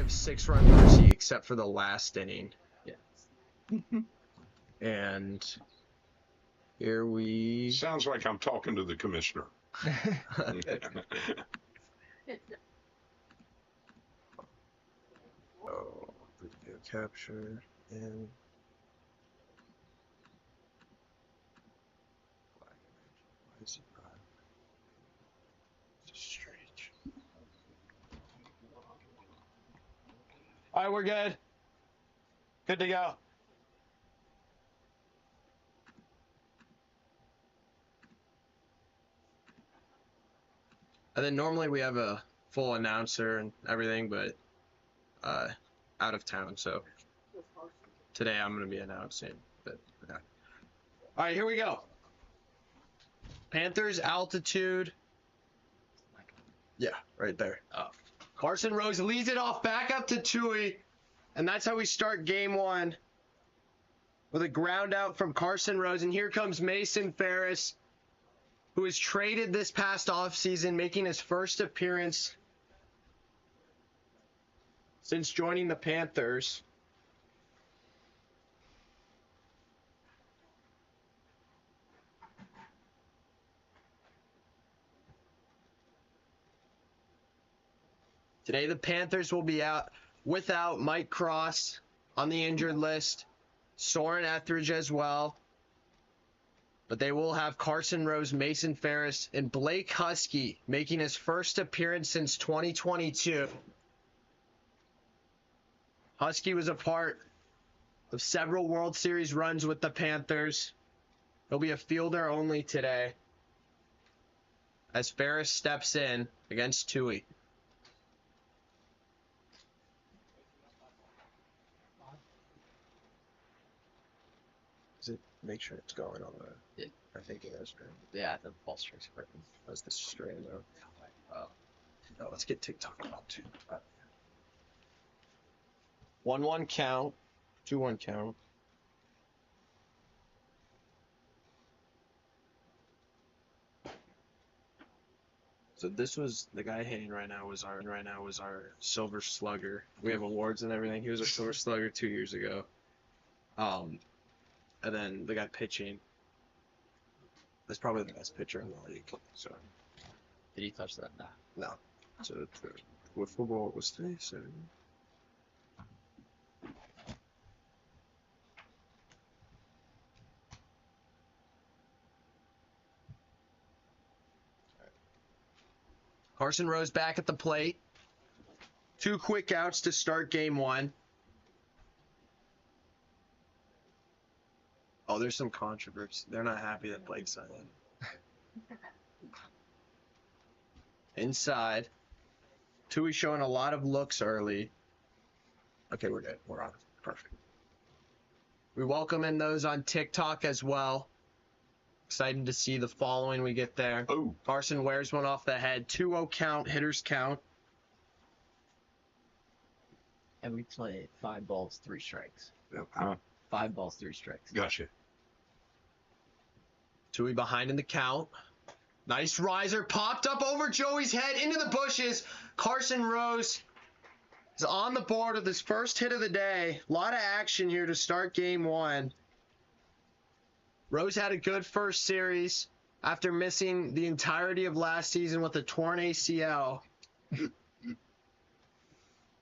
6-run mercy except for the last inning. Yeah. And here we... Sounds like I'm talking to the commissioner. Oh, video capture and... Why is it not? It's strange. All right, we're good. Good to go. And then normally we have a full announcer and everything, but out of town, so today I'm going to be announcing. But yeah. All right, here we go. Panthers altitude. Yeah, right there. Oh. Carson Rose leads it off back up to Tui, and that's how we start game one with a ground out from Carson Rose. And here comes Mason Ferris, who was traded this past offseason, making his first appearance since joining the Panthers. Today, the Panthers will be out without Mike Cross on the injured list, Soren Etheridge as well. But they will have Carson Rose, Mason Ferris, and Blake Husky making his first appearance since 2022. Husky was a part of several World Series runs with the Panthers. He'll be a fielder only today as Ferris steps in against Tui. Make sure it's going on the... Yeah. I think it is, right? Yeah, the ball strikes are working. That's the straight though. Oh. No, let's get TikTok out too. 1-1 count. 2-1 count. So this was the guy hitting right now was our Silver Slugger. We have awards and everything. He was a Silver Slugger 2 years ago. And then the guy pitching is probably the best pitcher in the league. So Did he touch that? Nah. no. So with football it was today. So Carson Rose back at the plate. 2 quick outs to start game one. Oh, there's some controversy. They're not happy that Blake's not in. Inside. Tui showing a lot of looks early. Okay, we're good. We're on. Perfect. We welcome in those on TikTok as well. Excited to see the following we get there. Oh. Carson wears one off the head. 2-0 count. Hitters count. And we play 5 balls, 3 strikes. Huh? 5 balls, 3 strikes. Gotcha. Tui behind in the count. Nice riser. Popped up over Joey's head into the bushes. Carson Rose is on the board with his first hit of the day. A lot of action here to start game one. Rose had a good first series after missing the entirety of last season with a torn ACL.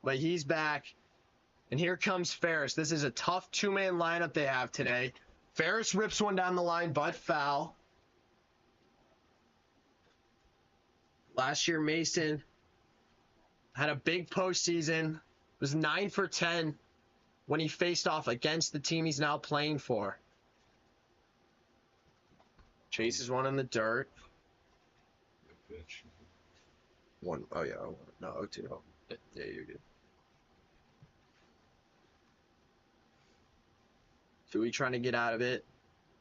But he's back. And here comes Ferris. This is a tough 2-man lineup they have today. Ferris rips one down the line, but foul. Last year, Mason had a big postseason. Was 9 for 10 when he faced off against the team he's now playing for. Chases one in the dirt. Good pitch. One, oh yeah, no, 0-2. Oh. Yeah, you're good. Tui trying to get out of it.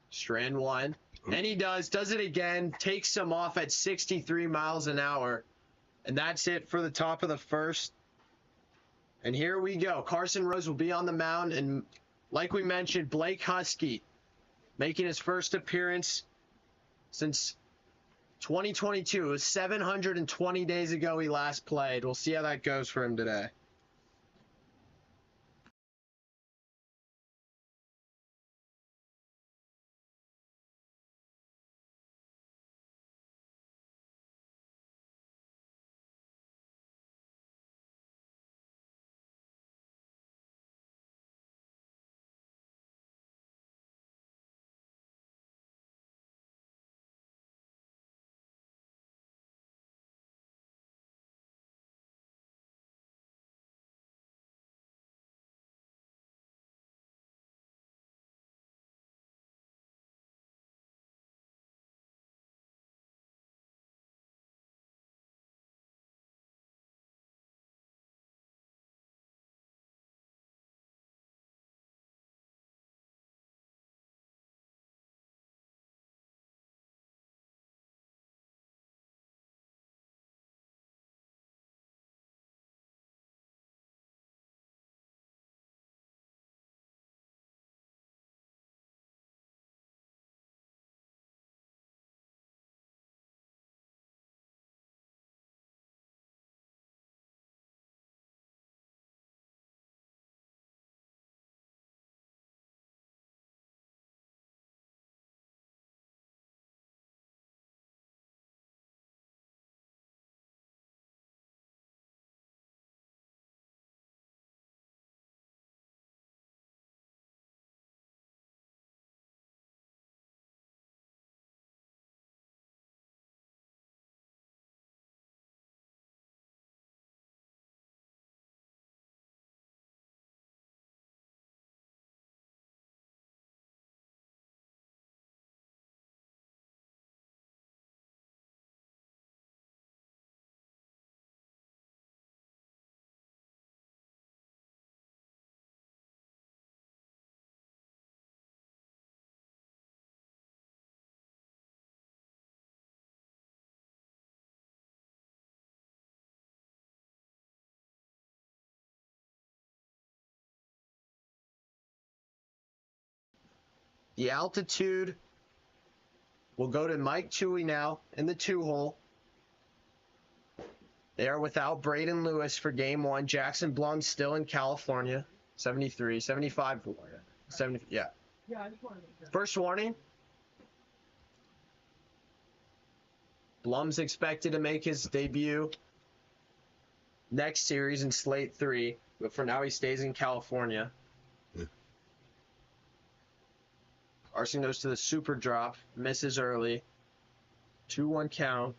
Strand one. And he does it again. Takes him off at 63 miles an hour. And that's it for the top of the first. And here we go. Carson Rose will be on the mound. And like we mentioned, Blake Husky making his first appearance since 2022. It was 720 days ago he last played. We'll see how that goes for him today. The altitude will go to Mike Toohey now in the 2-hole. They are without Braden Lewis for game 1. Jackson Blum's still in California. 73, 75, 70, yeah. First warning. Blum's expected to make his debut next series in Slate 3, but for now he stays in California. Yeah. Carson goes to the super drop, misses early. 2-1 count.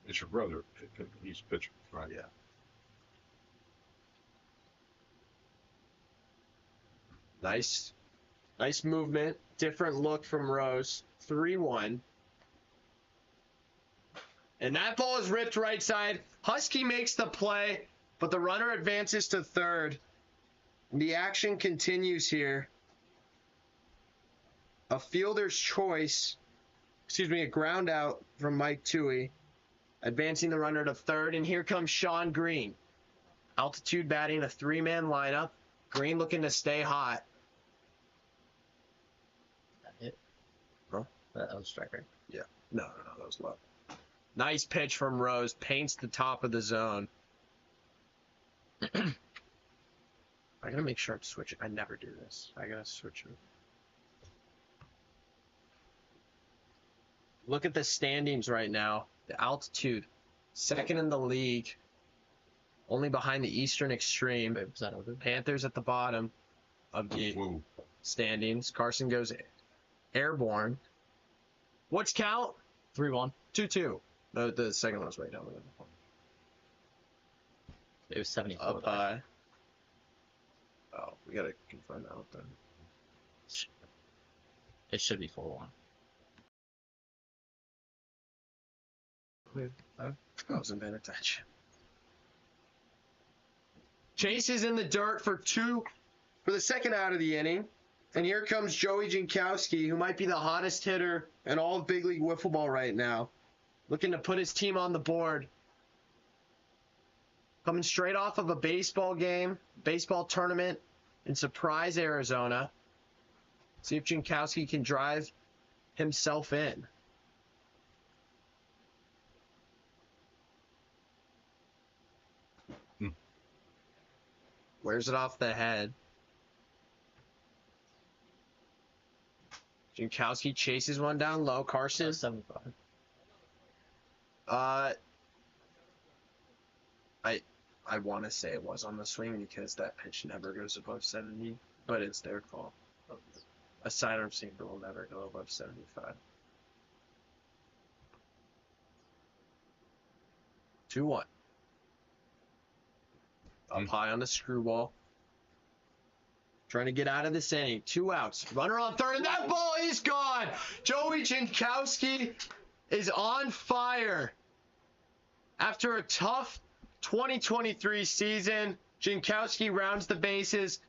It's your brother. He's pitching, right? Yeah. Nice movement. Different look from Rose. 3-1. And that ball is ripped right side. Husky makes the play, but the runner advances to third. The action continues here. A fielder's choice. A ground out from Mike Toohey. Advancing the runner to third, and here comes Sean Green. Altitude batting a 3-man lineup. Green looking to stay hot. That hit. Huh? That was strike, right? Yeah. No, that was low. Nice pitch from Rose. Paints the top of the zone. I gotta make sure I'm switching. I never do this. I gotta switch it. Look at the standings right now. The altitude, second in the league, only behind the Eastern Extreme. Wait, was that over? Panthers at the bottom of the Whoa. standings. Carson goes airborne. What's count? 3-1. 2-2. No, the second one was way down. It was 74. Up high. Oh, we gotta confirm that then. It should be 4-1. I wasn't paying attention. Chase is in the dirt for the second out of the inning. And here comes Joey Jankowski, who might be the hottest hitter in all of big league wiffle ball right now. Looking to put his team on the board. Coming straight off of a baseball game, baseball tournament in Surprise, Arizona. See if Jankowski can drive himself in. Wears it off the head. Jankowski chases one down low. Carson. 75. I want to say it was on the swing because that pitch never goes above 70, but it's their call. A sidearm sinker will never go above 75. 2-1. Up high on the screwball. Trying to get out of this inning. 2 outs. Runner on third, and that ball is gone. Joey Jankowski is on fire. After a tough 2023 season, Jankowski rounds the bases,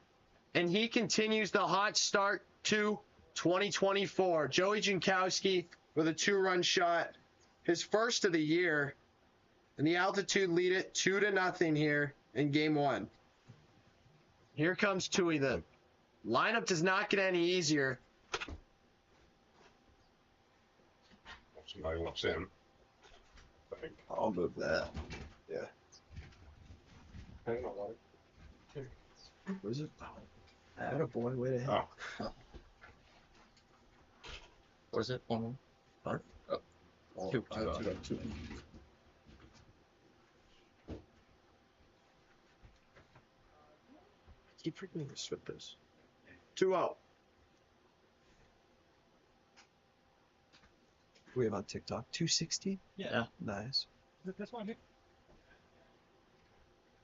and he continues the hot start to 2024. Joey Jankowski with a 2-run shot, his first of the year, and the altitude lead it 2-0 here in game 1. Here comes Toohey. The lineup does not get any easier. Somebody wants in. I'll move that. Yeah. Where's it? Oh, attaboy, way to hit. Oh, What is it? 1-1? Huh? Oh, 2. Two. Keep freaking swip this. 2 out. We have on TikTok 260. Yeah. Nice. That's one.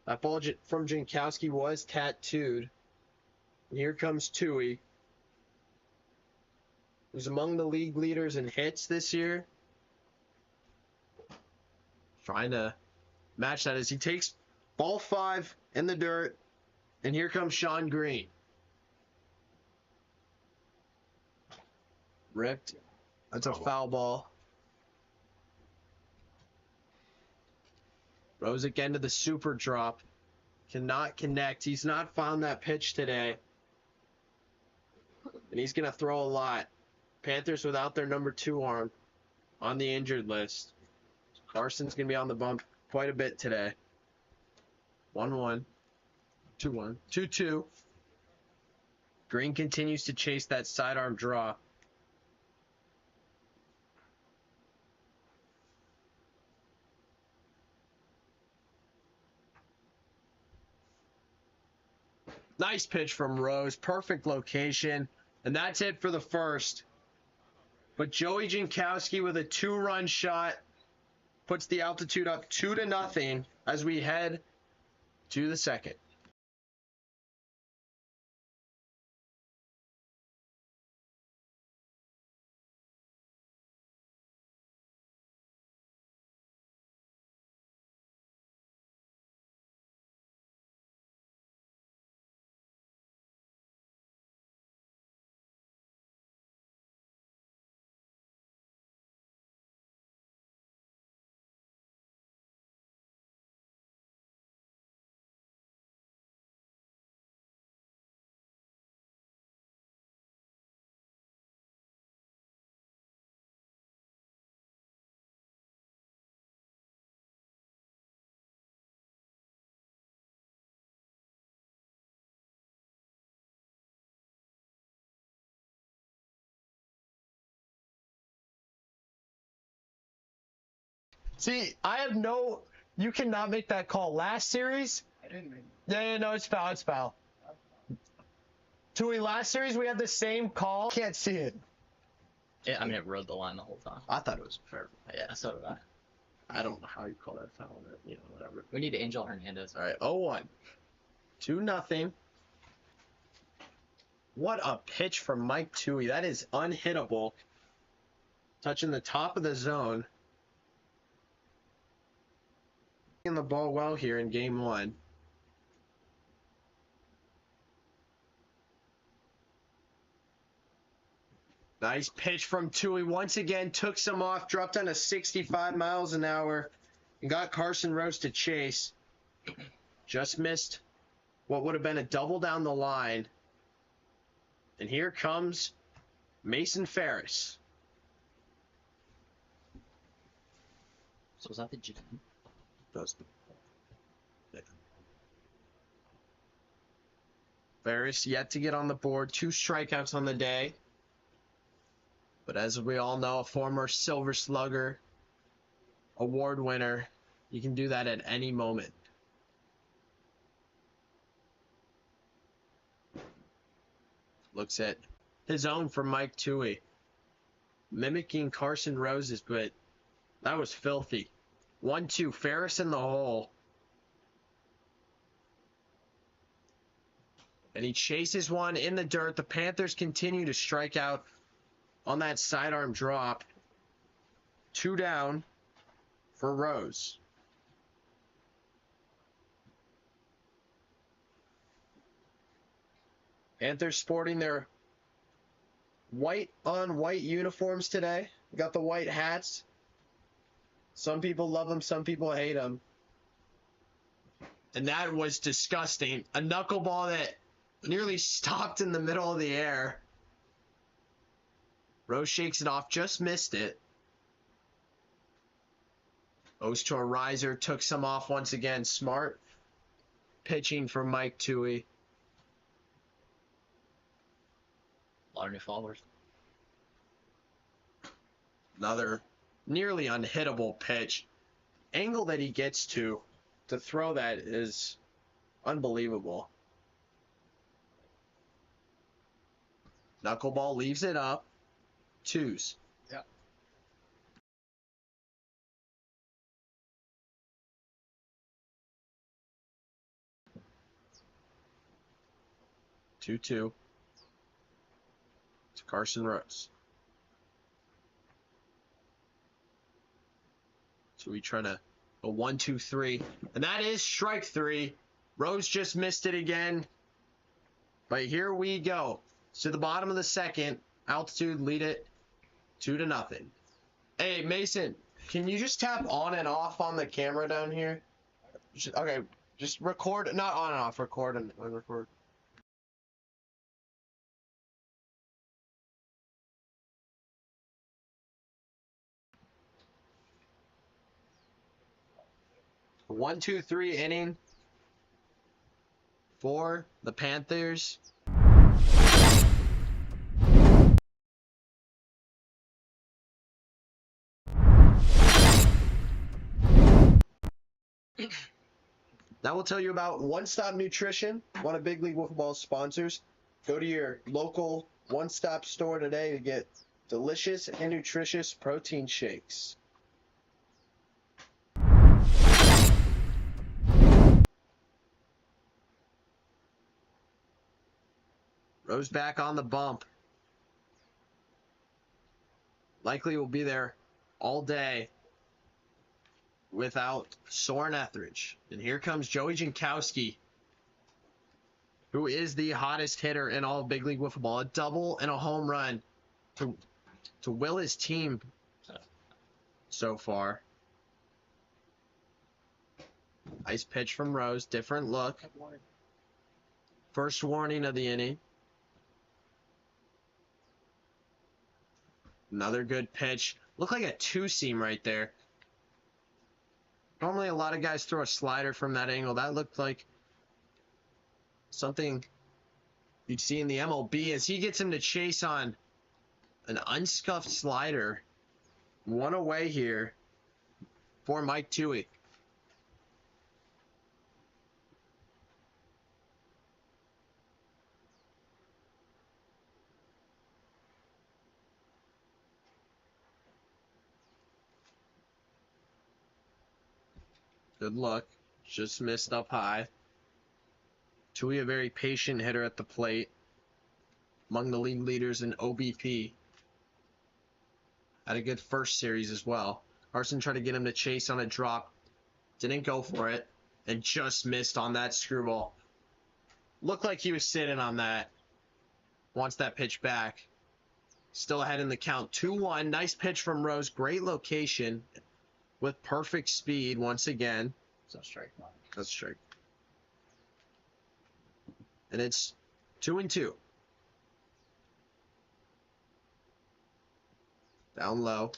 That ball from Jankowski was tattooed. And here comes Toohey, who's among the league leaders in hits this year. Trying to match that as he takes ball 5 in the dirt. And here comes Sean Green. Ripped. That's a foul ball. Rose again to the super drop. Cannot connect. He's not found that pitch today. And he's going to throw a lot. Panthers without their number 2 arm on the injured list. Carson's going to be on the bump quite a bit today. 1-1. 2-1. 2-2. Green continues to chase that sidearm draw. Nice pitch from Rose. Perfect location. And that's it for the first. But Joey Jankowski with a 2-run shot puts the altitude up 2-0 as we head to the second. See, you cannot make that call. Last series, I didn't mean. yeah, no, it's foul. Tui, last series we had the same call. Can't see it. Yeah, I mean, it rode the line the whole time. I thought it was fair. Yeah, so did I. I don't know how you call that foul, but, whatever. We need Angel Hernandez. All right, 0-1. 2-0. What a pitch from Mike Tui. That is unhittable. Touching the top of the zone. The ball well here in game 1. Nice pitch from Tui. Once again, took some off, dropped down to 65 miles an hour, and got Carson Rose to chase. Just missed what would have been a double down the line. And here comes Mason Ferris. So was that the G? Ferris yet to get on the board. 2 strikeouts on the day. But as we all know, a former Silver Slugger award winner, you can do that at any moment. Looks at his own from Mike Tui. Mimicking Carson Rose's, but that was filthy. 1-2, Ferris in the hole. And he chases one in the dirt. The Panthers continue to strike out on that sidearm drop. 2 down for Rose. Panthers sporting their white on white uniforms today. Got the white hats. Some people love them, some people hate them. And that was disgusting. A knuckleball that nearly stopped in the middle of the air. Rose shakes it off, just missed it. Goes to a riser, took some off once again. Smart pitching from Mike Tui. A lot of new followers. Another nearly unhittable pitch. Angle that he gets to throw that is unbelievable. Knuckleball leaves it up. 2s. Yeah. Two to Carson Rose. So we trying to go 1-2-3, and that is strike 3. Rose just missed it again. But here we go. To the bottom of the second. Altitude lead it 2-0. Hey, Mason, can you just tap on and off on the camera down here? Okay, just record, not on and off, record and unrecord. One, two, three inning for the Panthers. That will tell you about One Stop Nutrition, one of Big League Wiffle Ball's sponsors. Go to your local One Stop store today to get delicious and nutritious protein shakes. Rose back on the bump. Likely will be there all day without Soren Etheridge. And here comes Joey Jankowski, who is the hottest hitter in all of Big League Wiffle Ball. A double and a home run to will his team so far. Nice pitch from Rose. Different look. First warning of the inning. Another good pitch. Looked like a two-seam right there. Normally a lot of guys throw a slider from that angle. That looked like something you'd see in the MLB as he gets him to chase on an unscuffed slider. One away here for Mike Toohey. Good luck. Just missed up high. Toohey, a very patient hitter at the plate. Among the league leaders in OBP. Had a good first series as well. Carson tried to get him to chase on a drop. Didn't go for it. And just missed on that screwball. Looked like he was sitting on that. Wants that pitch back. Still ahead in the count. 2-1. Nice pitch from Rose. Great location. With perfect speed once again. So strike one. That's strike. And it's 2-2. Down low.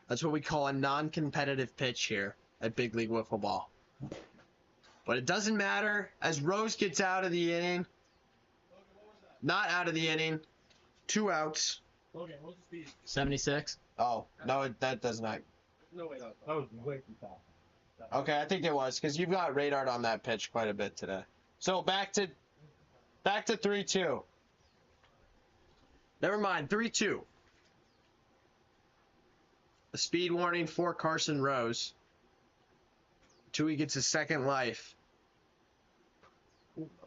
That's what we call a non-competitive pitch here at Big League Wiffle Ball. But it doesn't matter as Rose gets out of the inning. Not out of the inning. 2 outs. Logan, what's the speed? 76. Oh, no, that does not. No, wait, that was way too fast. Okay, I think it was because you've got radar on that pitch quite a bit today. So back to 3-2. Never mind, 3-2. A speed warning for Carson Rose. Toohey gets a second life.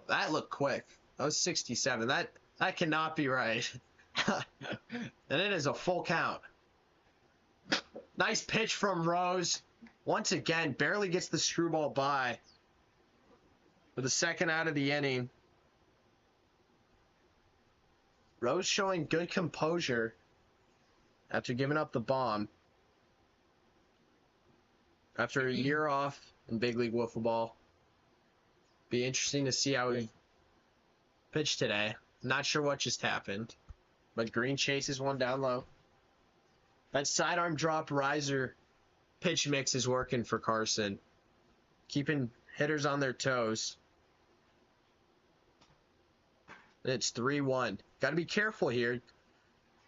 That looked quick. That was 67. That cannot be right. And it is a full count. Nice pitch from Rose. Once again, barely gets the screwball by. For the second out of the inning. Rose showing good composure after giving up the bomb. After a year off in Big League Wiffle Ball. Be interesting to see how he pitched today. Not sure what just happened. But Green chases one down low. That sidearm drop riser pitch mix is working for Carson. Keeping hitters on their toes. It's 3-1. Got to be careful here.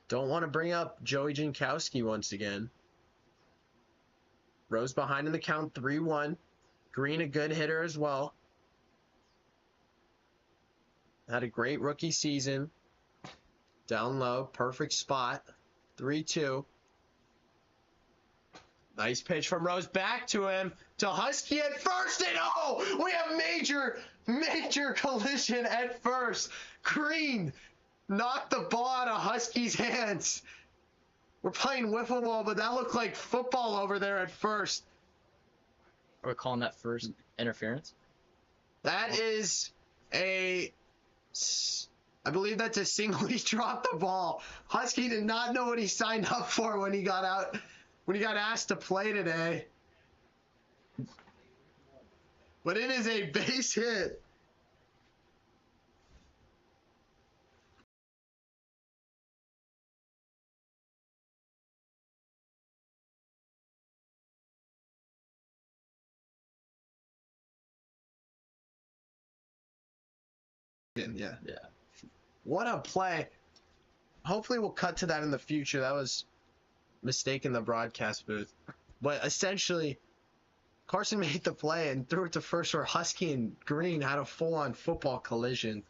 Don't want to bring up Joey Jankowski once again. Rose behind in the count, 3-1. Green, a good hitter as well. Had a great rookie season. Down low, perfect spot. 3-2. Nice pitch from Rose back to him. To Husky at first. And oh, we have major collision at first. Green knocked the ball out of Husky's hands. We're playing wiffle ball, but that looked like football over there at first. Are we calling that first interference? That is I believe that's a single. He dropped the ball. Husky did not know what he signed up for when he got out, when he got asked to play today. but it is a base hit. Yeah. Yeah. What a play. Hopefully we'll cut to that in the future. That was a mistake in the broadcast booth. But essentially, Carson made the play and threw it to first where Husky and Green had a full-on football collision.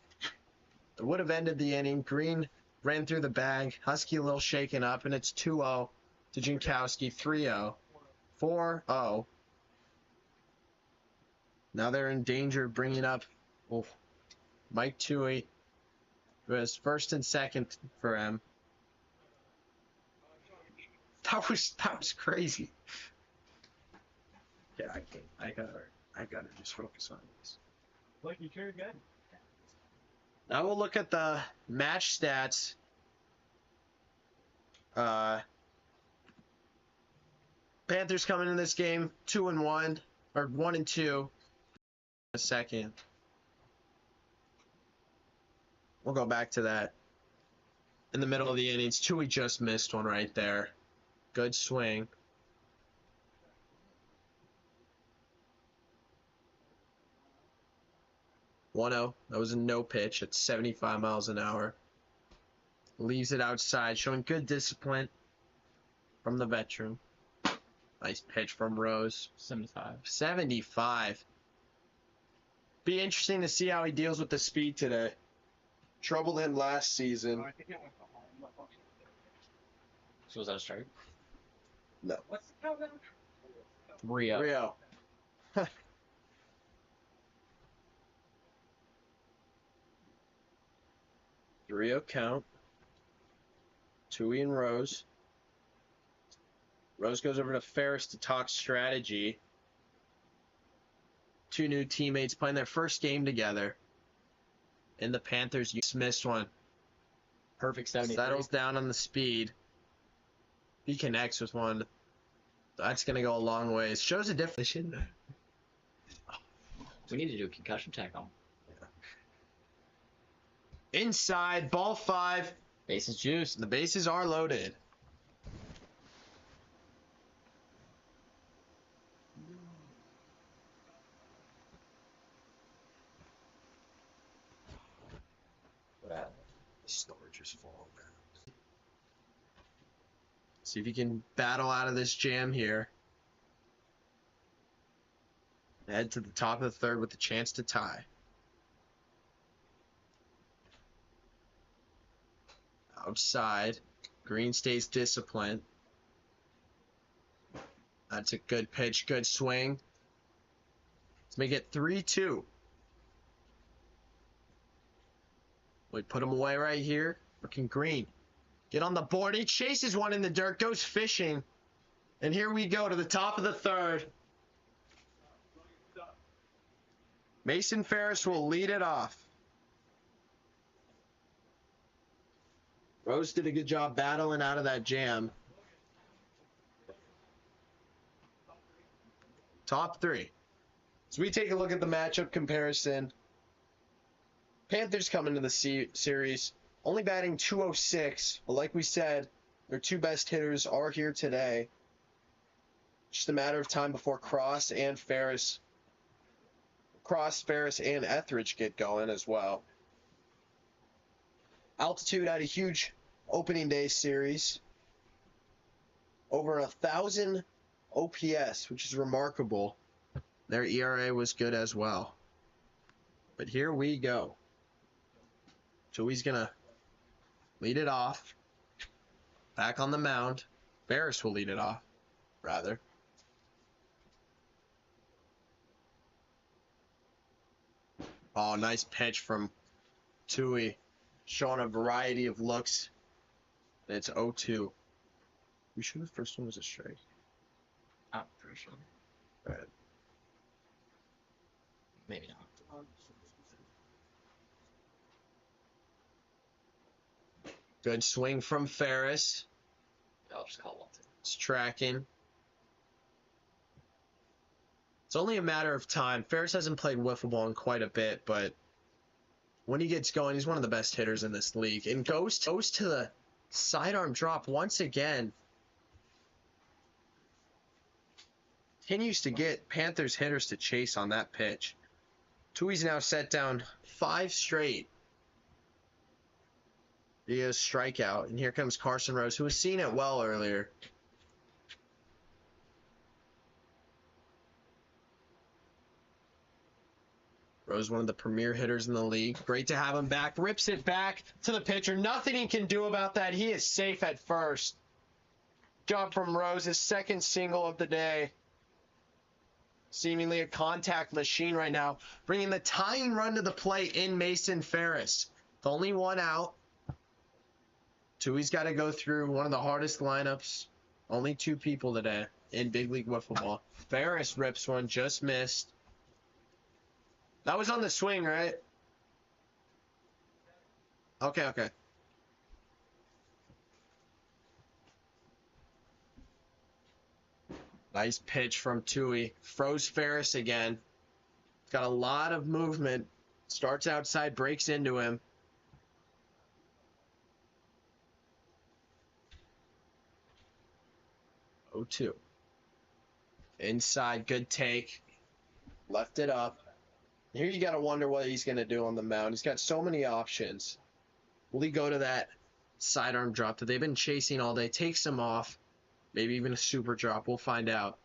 It would have ended the inning. Green ran through the bag. Husky a little shaken up, and it's 2-0 to Jankowski, 3-0, 4-0. Now they're in danger of bringing up Mike Toohey, who has first and second for him. That was crazy. Yeah, I can't. I gotta just focus on this. Look, you carried good. Now we'll look at the match stats. Panthers coming in this game 2-1 or 1-2. A second. We'll go back to that. In the middle of the innings, Chewy just missed one right there. Good swing. 1-0. That was a no pitch at 75 miles an hour. Leaves it outside, showing good discipline from the veteran. Nice pitch from Rose. 75. 75. Be interesting to see how he deals with the speed today. Troubled him last season. So was that a strike? No. What's the countdown? 3-0. Rio. 3-0 count. Toohey and Rose. Rose goes over to Ferris to talk strategy. Two new teammates playing their first game together. And the Panthers just missed one. Perfect 73. Settles down on the speed. He connects with one. That's going to go a long ways. Shows a difference. We need to do a concussion check on. Inside, ball 5. Bases juiced. The bases are loaded. Storage is falling down. See if you can battle out of this jam here. Head to the top of the third with a chance to tie. Outside. Green stays disciplined. That's a good pitch, good swing. Let's make it 3-2. We put him away right here. Looking Green. Get on the board. He chases one in the dirt, goes fishing. And here we go to the top of the third. Mason Ferris will lead it off. Rose did a good job battling out of that jam. Top 3. So we take a look at the matchup comparison. Panthers come into the series only batting .206, but like we said, their two best hitters are here today. Just a matter of time before Cross, Ferris, and Etheridge get going as well. Altitude had a huge opening day series. Over 1,000 OPS, which is remarkable. Their ERA was good as well. But here we go. Joey's going to lead it off. Back on the mound. Ferris will lead it off, rather. Oh, nice pitch from Toohey. Showing a variety of looks. And it's 0-2. We sure the first one was a strike? I'm pretty sure. All right. Maybe not. Good swing from Ferris. I'll just call 1-2. It's tracking. It's only a matter of time. Ferris hasn't played wiffle ball in quite a bit, but when he gets going, he's one of the best hitters in this league. And goes to the sidearm drop once again. Continues to get Panthers hitters to chase on that pitch. Tui's now set down 5 straight. He has strikeout, and here comes Carson Rose, who was seeing it well earlier. Rose, one of the premier hitters in the league. Great to have him back. Rips it back to the pitcher. Nothing he can do about that. He is safe at first. Job from Rose, his second single of the day. Seemingly a contact machine right now. Bringing the tying run to the plate in Mason Ferris. The only one out. Tui's got to go through one of the hardest lineups. Only 2 people today in big league wiffle ball. Ferris rips one, just missed. That was on the swing, right? Okay. Nice pitch from Tui. Froze Ferris again. Got a lot of movement. Starts outside, breaks into him. Oh, 2. Inside, good take. Left it up. Here you got to wonder what he's going to do on the mound. He's got so many options. Will he go to that sidearm drop that they've been chasing all day? Takes him off. Maybe even a super drop. We'll find out.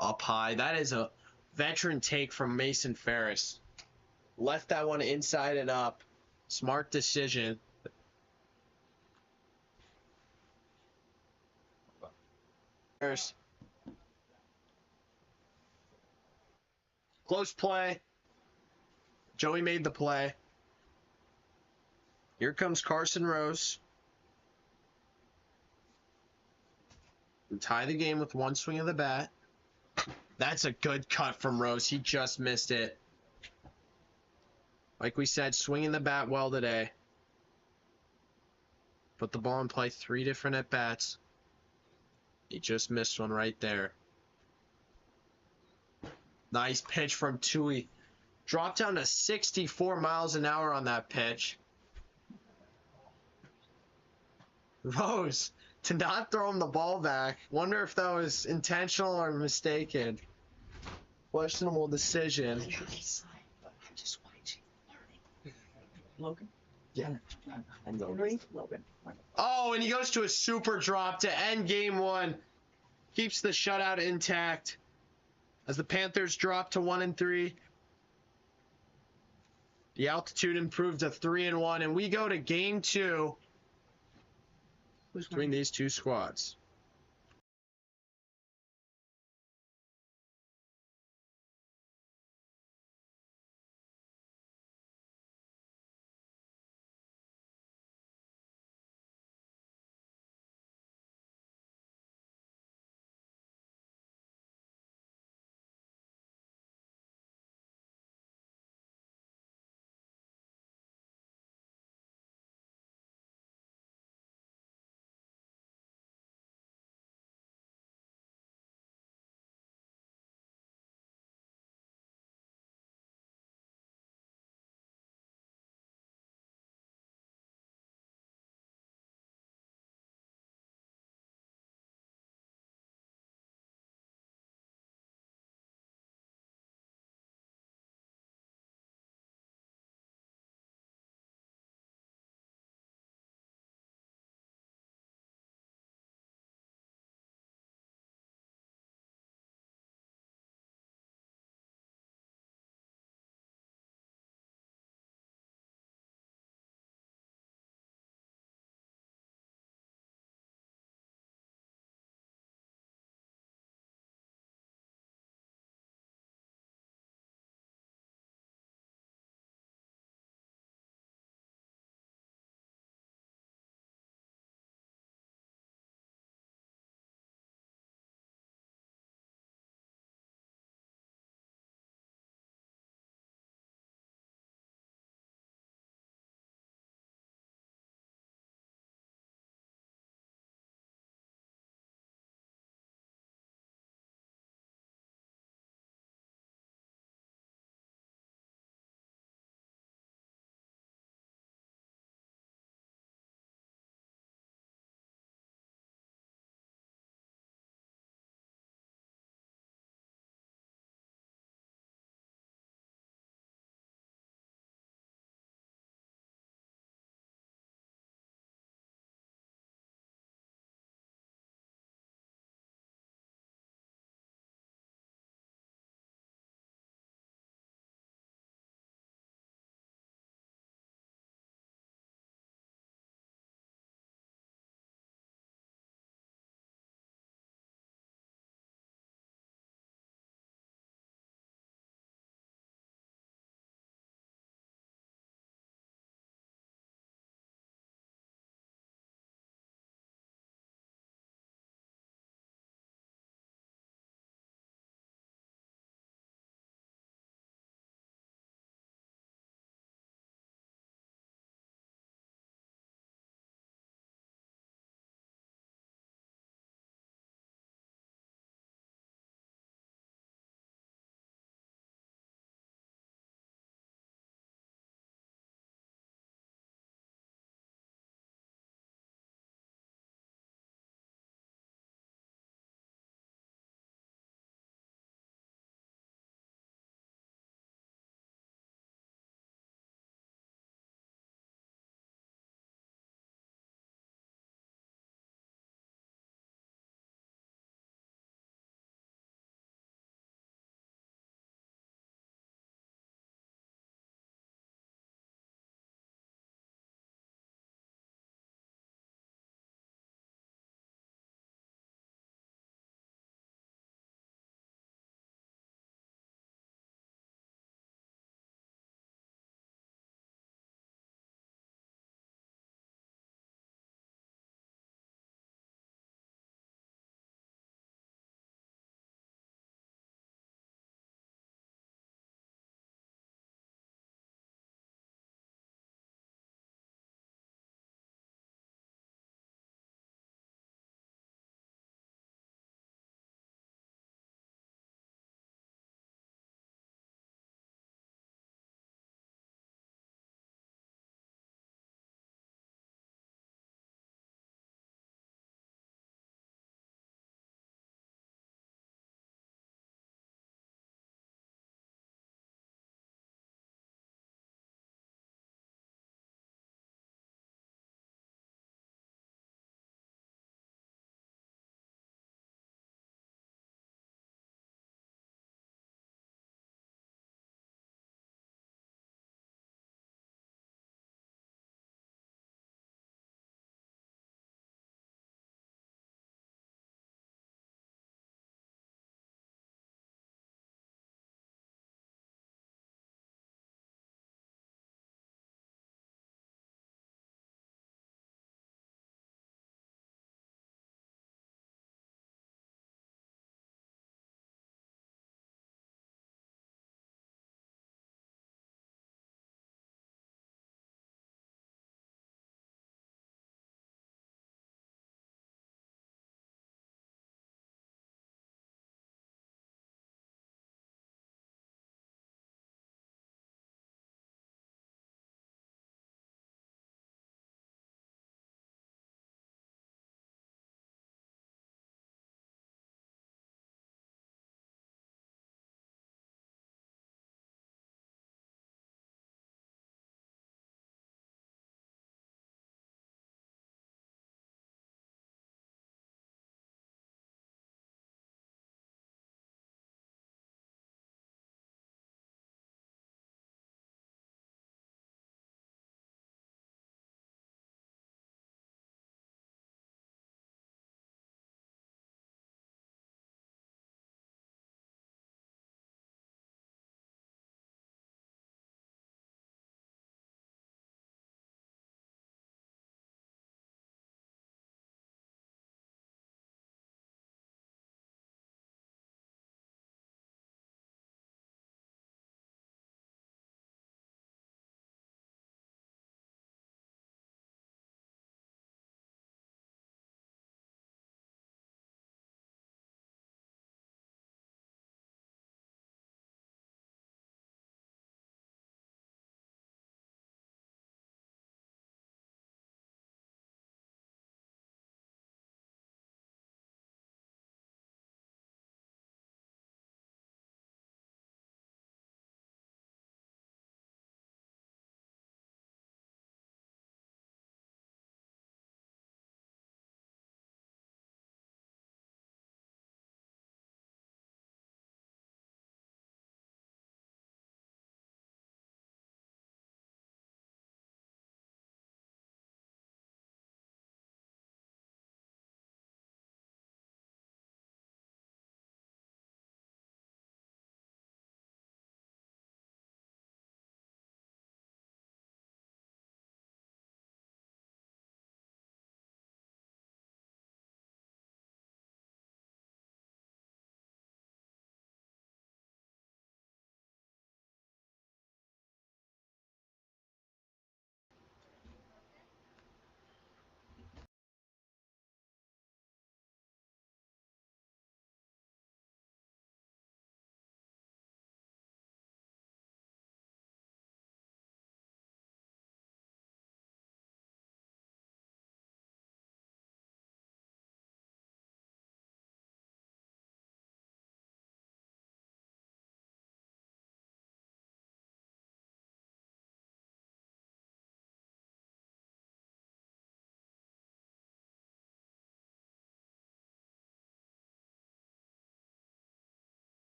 Up high. That is a veteran take from Mason Ferris. Left that one inside and up. Smart decision. Close play. Joey made the play. Here comes Carson Rose. We tie the game with 1 swing of the bat. That's a good cut from Rose. He just missed it. Like we said, swinging the bat well today. Put the ball in play 3 different at-bats. He just missed one right there. Nice pitch from Tui. Dropped down to 64 miles an hour on that pitch. Rose to not throw him the ball back. Wonder if that was intentional or mistaken. Questionable decision. Logan? Yeah. Logan. Oh, and he goes to a super drop to end game 1. Keeps the shutout intact as the Panthers drop to 1-3. The altitude improved to 3-1, and we go to game 2 between these 2 squads.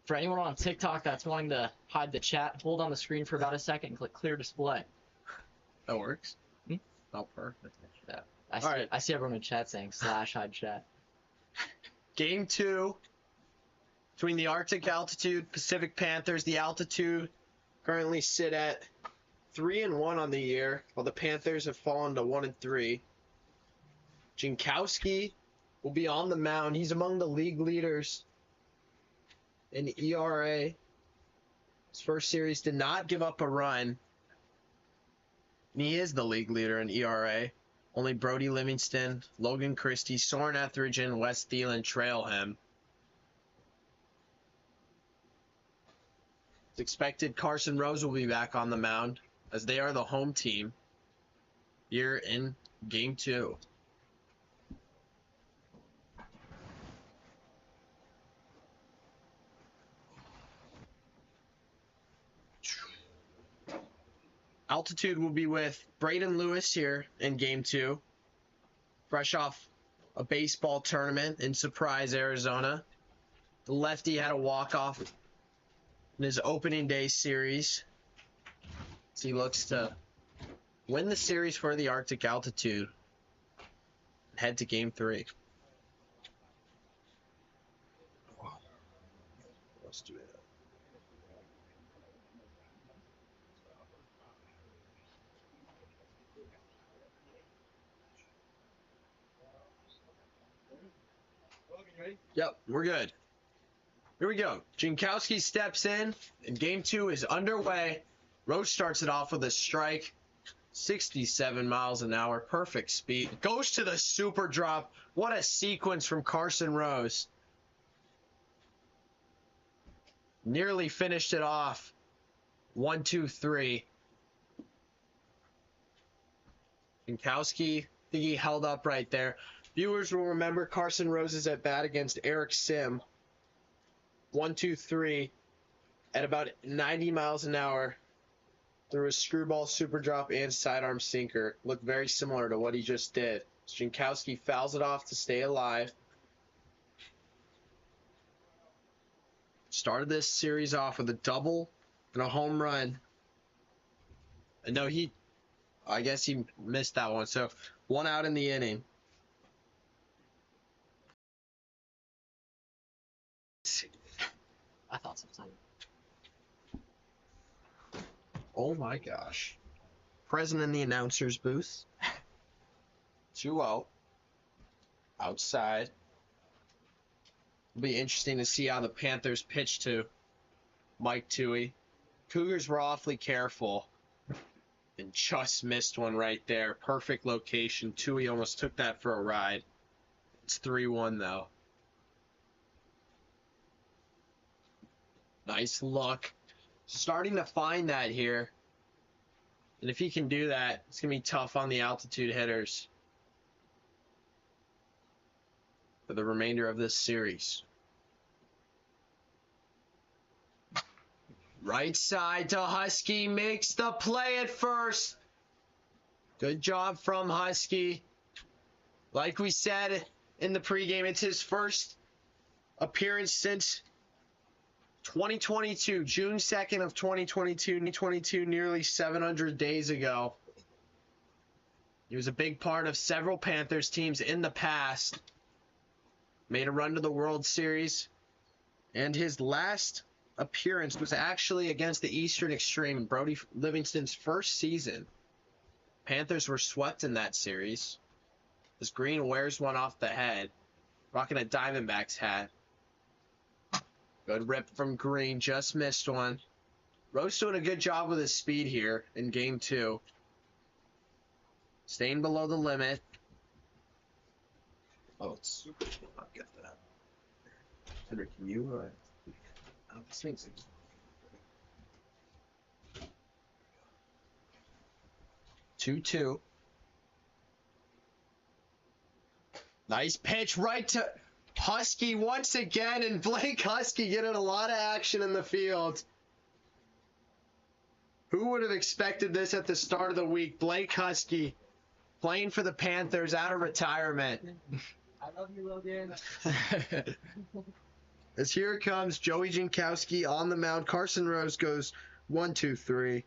For anyone on TikTok that's wanting to hide the chat, hold on the screen for about a second and click clear display. That works. Hmm? Oh, perfect. Yeah. I see everyone in chat saying /hide chat. Game 2 between the Arctic Altitude Pacific Panthers. The Altitude currently sit at 3-1 on the year, while the Panthers have fallen to 1-3. Jankowski will be on the mound. He's among the league leaders in ERA. His first series did not give up a run. And he is the league leader in ERA. Only Brody Livingston, Logan Christie, Soren Etheridge, and Wes Thielen trail him. It's expected Carson Rose will be back on the mound, as they are the home team here in Game 2. Altitude will be with Braden Lewis here in Game 2. Fresh off a baseball tournament in Surprise, Arizona. The lefty had a walk-off in his opening day series. As he looks to win the series for the Arctic Altitude and head to Game 3. Let's do it. Yep, we're good. Here we go. Jankowski steps in, and Game 2 is underway. Rose starts it off with a strike. 67 miles an hour. Perfect speed. Goes to the super drop. What a sequence from Carson Rose. Nearly finished it off. 1, 2, 3. Jankowski, I think he held up right there. Viewers will remember Carson Rose is at bat against Eric Sim. 1, 2, 3 at about 90 miles an hour through a screwball super drop and sidearm sinker. Looked very similar to what he just did. Jankowski fouls it off to stay alive. Started this series off with a double and a home run. And no, I guess he missed that one. So 1 out in the inning. I thought so. Oh my gosh. Present in the announcer's booth. 2-0. Outside. It'll be interesting to see how the Panthers pitch to Mike Toohey. Cougars were awfully careful and just missed one right there. Perfect location. Toohey almost took that for a ride. It's 3-1 though. Nice look. Starting to find that here. And if he can do that, it's going to be tough on the altitude hitters for the remainder of this series. Right side to Husky. Makes the play at first. Good job from Husky. Like we said in the pregame, it's his first appearance since 2022, June 2nd of 2022, nearly 700 days ago. He was a big part of several Panthers teams in the past. Made a run to the World Series. And his last appearance was actually against the Eastern Extreme, Brody Livingston's first season. Panthers were swept in that series. As Green wears one off the head, rocking a Diamondbacks hat. Good rip from Green, just missed one. Rose doing a good job with his speed here in Game 2. Staying below the limit. Oh, it's super. I'll get that. Henry, can you? Oh, this thing's. 2-2. Nice pitch right to Husky once again, and Blake Husky getting a lot of action in the field. Who would have expected this at the start of the week? Blake Husky playing for the Panthers out of retirement. I love you, Logan. As here it comes, Joey Jankowski on the mound. Carson Rose goes 1-2-3.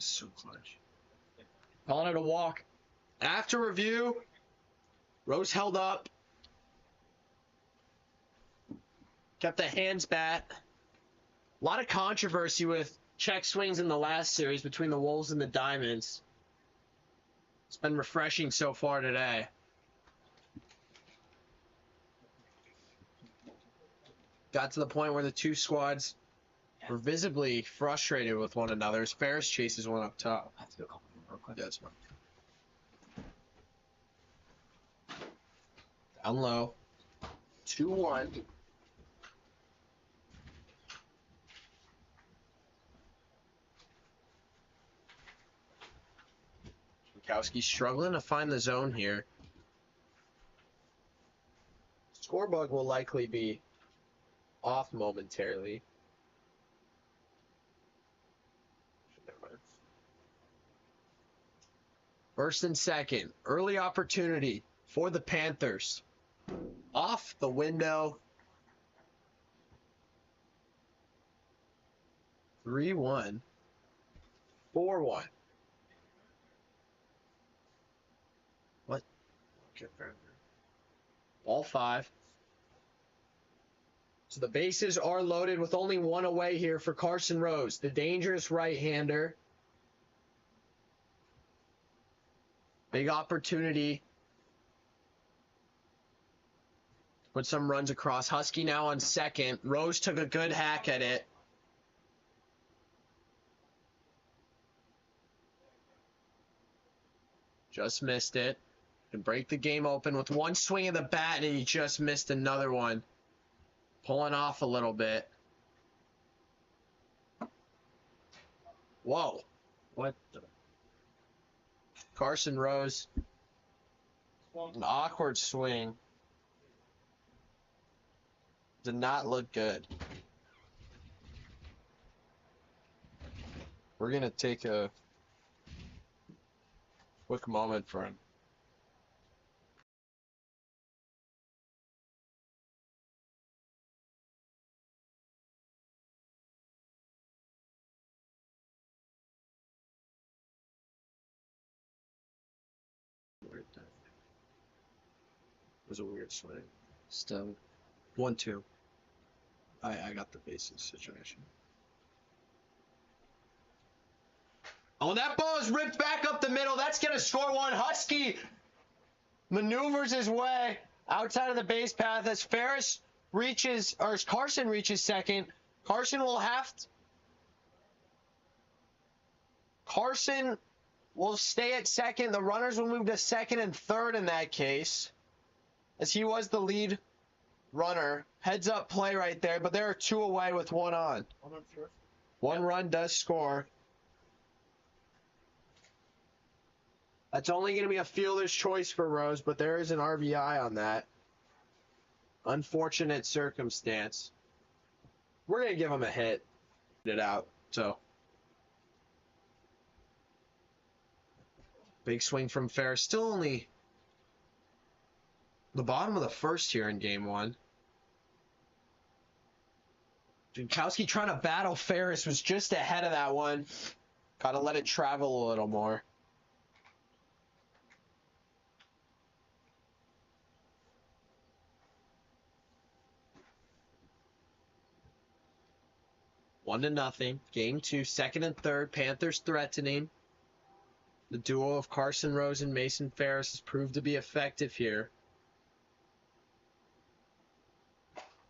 was so clutch. Calling it a walk. After review, Rose held up. Kept the hands bat. A lot of controversy with check swings in the last series between the Wolves and the Diamonds. It's been refreshing so far today. Got to the point where the two squads were visibly frustrated with one another as Ferris chases one up top. I have to do a couple more real quick. Yeah, that's fine. Down low. 2-1. Jankowski's struggling to find the zone here. Score bug will likely be off momentarily. First and second. Early opportunity for the Panthers. Off the window. 3-1. 4-1. What? All 5. So the bases are loaded with only one away here for Carson Rose, the dangerous right-hander. Big opportunity. Put some runs across. Husky now on second. Rose took a good hack at it. Just missed it. And break the game open with one swing of the bat, and he just missed another one. Pulling off a little bit. Whoa. What the? Carson Rose. An awkward swing. Did not look good. We're going to take a quick moment for him. It was a weird swing. Still. 1-2. I got the bases situation. Oh, and that ball is ripped back up the middle. That's going to score one. Husky maneuvers his way outside of the base path as Ferris reaches, or as Carson reaches second. Carson will stay at second. The runners will move to second and third in that case, as he was the lead runner. Heads up play right there, but there are 2 away with 1 on. One run does score. That's only going to be a fielder's choice for Rose, but there is an RBI on that. Unfortunate circumstance. We're going to give him a hit. It out, so. Big swing from Ferris. Still only the bottom of the first here in game 1. Jankowski trying to battle Ferris, was just ahead of that one. Got to let it travel a little more. One to nothing. Game 2, second and third. Panthers threatening. The duo of Carson Rose and Mason Ferris has proved to be effective here.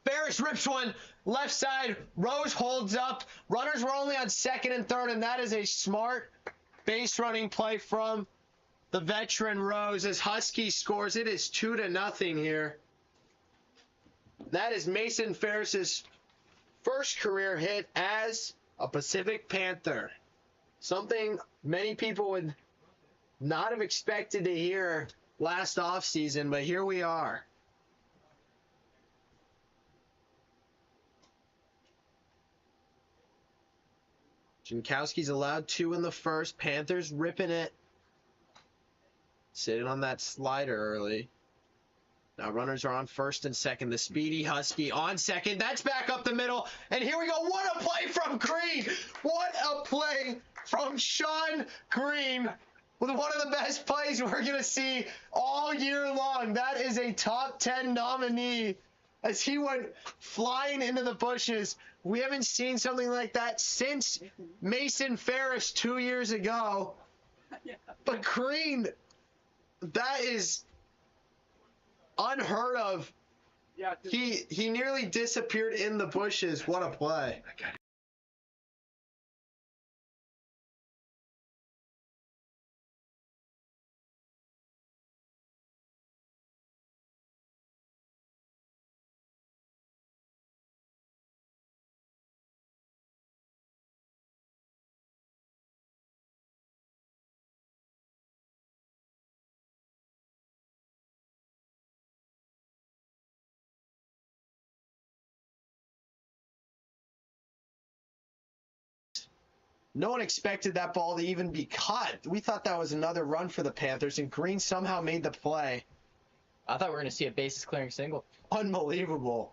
Ferris rips one left side. Rose holds up. Runners were only on second and third, and that is a smart base running play from the veteran Rose as Husky scores. It is 2-0 here. That is Mason Ferris's first career hit as a Pacific Panther. Something many people would not have expected to hear last offseason, but here we are. Jankowski's allowed 2 in the first. Panthers ripping it. Sitting on that slider early. Now runners are on first and second. The speedy Husky on second. That's back up the middle. And here we go. What a play from Creed. What a play from Sean Green with one of the best plays we're going to see all year long. That is a top 10 nominee as he went flying into the bushes. We haven't seen something like that since Mason Ferris 2 years ago. But Green, that is unheard of. Yeah. He nearly disappeared in the bushes. What a play. No one expected that ball to even be caught. We thought that was another run for the Panthers, and Green somehow made the play. I thought we were going to see a bases clearing single. Unbelievable.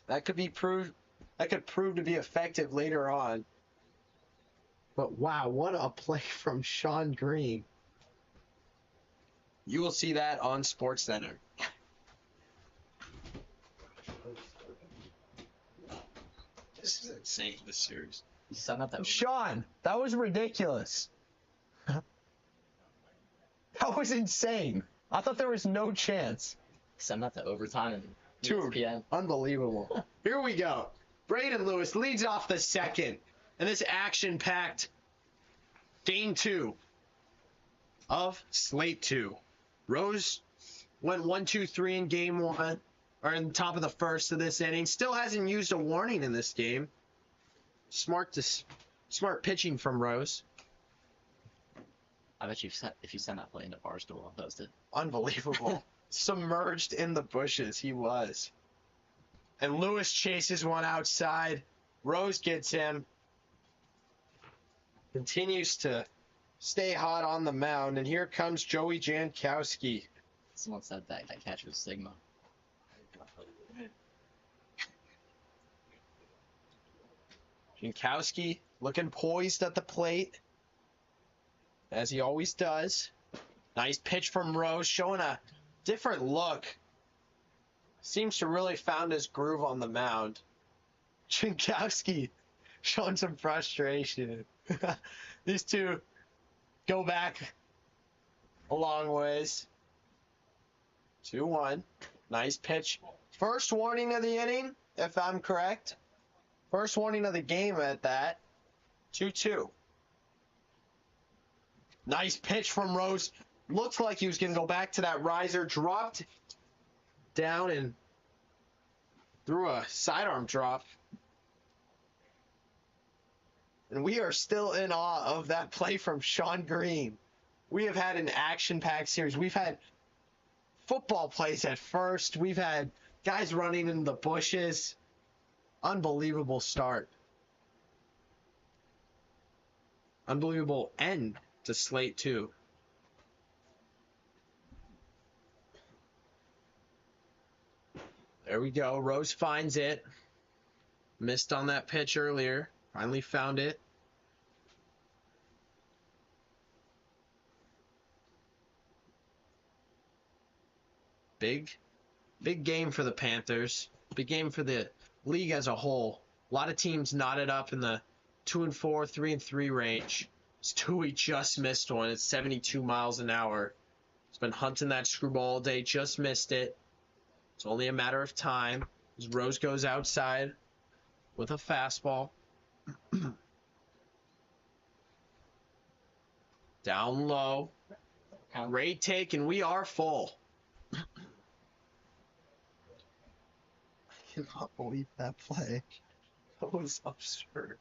That could prove to be effective later on. But wow, what a play from Sean Green. You will see that on SportsCenter. This is insane, this series. Send that to Sean, that was ridiculous. That was insane. I thought there was no chance. Send that to overtime and Dude, ESPN. unbelievable. Here we go. Braden Lewis leads off the second. And this action-packed game 2 of Slate 2. Rose went 1-2-3 in game 1, or in the top of the first of this inning. Still hasn't used a warning in this game. Smart pitching from Rose. I bet you if you send that play into Barstool, I'll post it. Unbelievable. Submerged in the bushes, he was. And Lewis chases one outside. Rose gets him. Continues to stay hot on the mound. And here comes Joey Jankowski. Someone said that catch was Sigma. Jankowski looking poised at the plate, as he always does. Nice pitch from Rose, showing a different look. Seems to really found his groove on the mound. Jankowski showing some frustration. These two go back a long ways. 2-1. Nice pitch. First warning of the inning, if I'm correct. First warning of the game at that. 2-2. Nice pitch from Rose. Looked like he was going to go back to that riser. Dropped down and threw a sidearm drop. And we are still in awe of that play from Sean Green. We have had an action-packed series. We've had football plays at first. We've had guys running in the bushes. Unbelievable start. Unbelievable end to Slate 2. There we go. Rose finds it. Missed on that pitch earlier. Finally found it. Big game for the Panthers. Big game for the league as a whole. A lot of teams knotted up in the 2-4, 3-3 range. Stewie just missed one. It's 72 miles an hour. He's been hunting that screwball all day. Just missed it. It's only a matter of time as Rose goes outside with a fastball. Down low. Great take, and we are full. I cannot believe that play. That was absurd.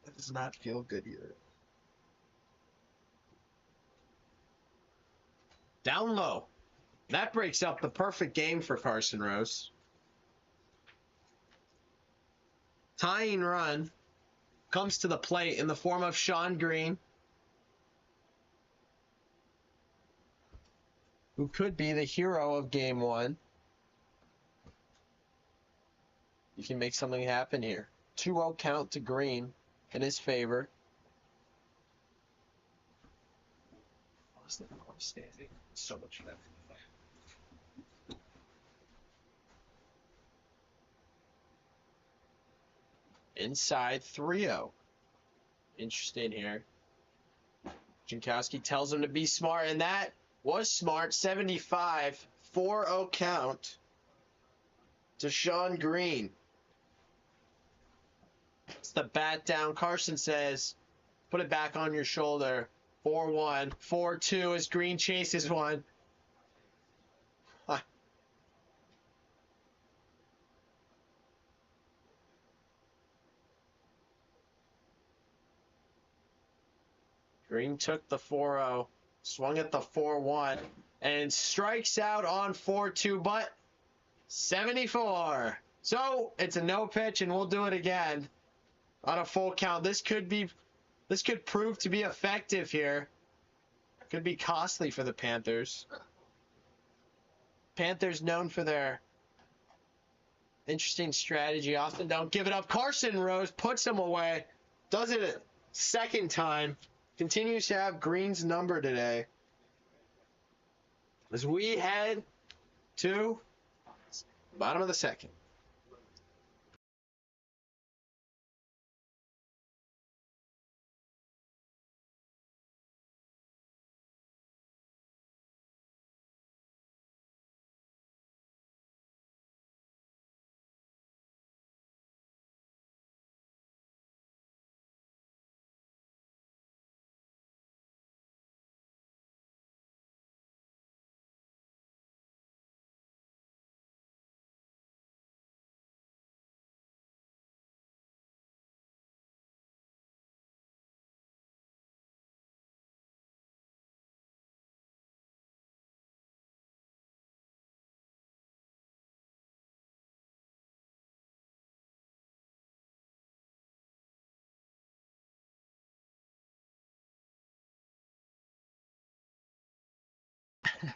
That does not feel good either. Down low. That breaks up the perfect game for Carson Rose. Tying run comes to the plate in the form of Sean Green, who could be the hero of Game 1. You can make something happen here. 2-0 count to Green. in his favor. So much left. Inside 3-0. Interesting here. Jankowski tells him to be smart, and that was smart. 75, 4-0 count to Sean Green. It's the bat down. Carson says, put it back on your shoulder. 4-1, 4-2 as Green chases one. Green took the 4-0, swung at the 4-1, and strikes out on 4-2, but 74. So it's a no pitch, and we'll do it again on a full count. This could prove to be effective here. Could be costly for the Panthers. Panthers known for their interesting strategy. Often don't give it up. Carson Rose puts him away. Does it a second time. Continues to have Green's number today. As we head to bottom of the second.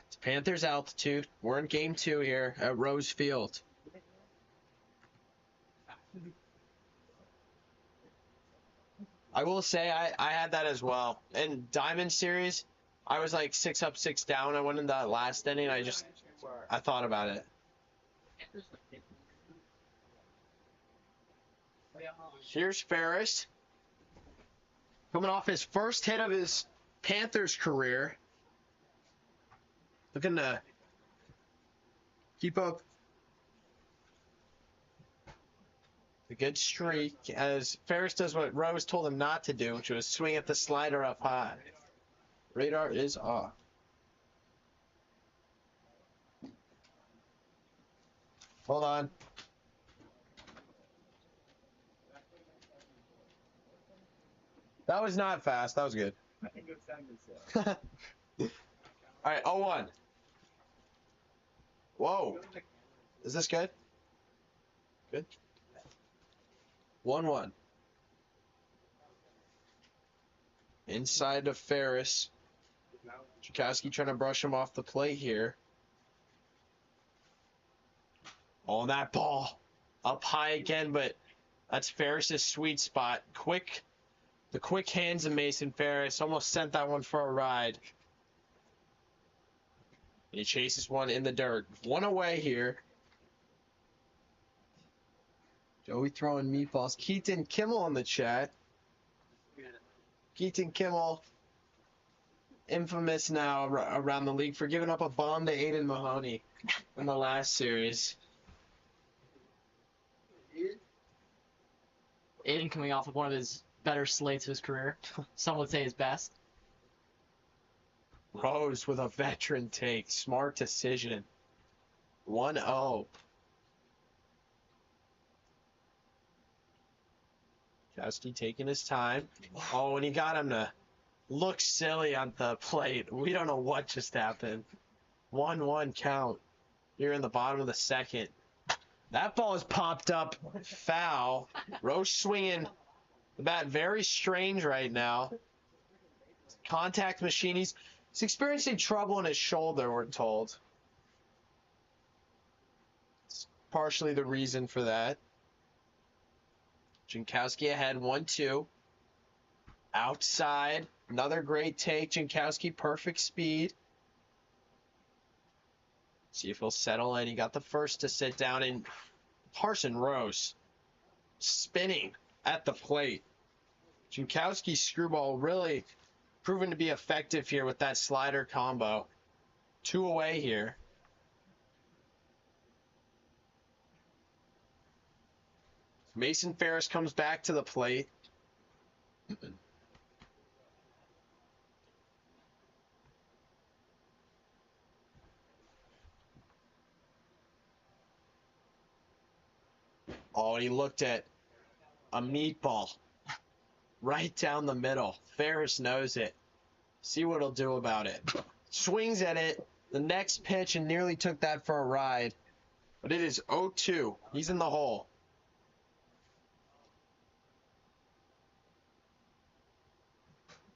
It's Panthers altitude. We're in game 2 here at Rose Field. I will say I had that as well. In Diamond Series, I was like 6 up, 6 down. I went in that last inning. I thought about it. Here's Ferris. Coming off his first hit of his Panthers career. Looking to keep up the good streak as Ferris does what Rose told him not to do, which was swing at the slider up high. Radar is off. Hold on. That was not fast. That was good. All right, 0-1. Whoa. Is this good? Good. 1-1. Inside to Ferris. Jankowski trying to brush him off the plate here. Oh, that ball up high again, but that's Ferris's sweet spot. The quick hands of Mason Ferris almost sent that one for a ride. He chases one in the dirt. One away here. Joey throwing meatballs. Keaton Kimmel on the chat. Keaton Kimmel, infamous now around the league for giving up a bomb to Aiden Mahoney in the last series. Aiden coming off of one of his better slates of his career. Some would say his best. Rose with a veteran take. Smart decision. 1-0. Jankowski taking his time. Oh, and he got him to look silly on the plate. We don't know what just happened. 1-1 count here in the bottom of the second. That ball is popped up foul. Rose swinging the bat very strange right now. Contact machine. He's experiencing trouble in his shoulder, we're told. It's partially the reason for that. Jankowski ahead 1-2. Outside. Another great take. Jankowski, perfect speed. See if he'll settle in. He got the first to sit down, and Carson Rose spinning at the plate. Jankowski's screwball really proven to be effective here with that slider combo. 2 away here. Mason Ferris comes back to the plate. Oh, and he looked at a meatball right down the middle. Ferris knows it. See what he'll do about it. Swings at it the next pitch and nearly took that for a ride. But it is 0-2. He's in the hole.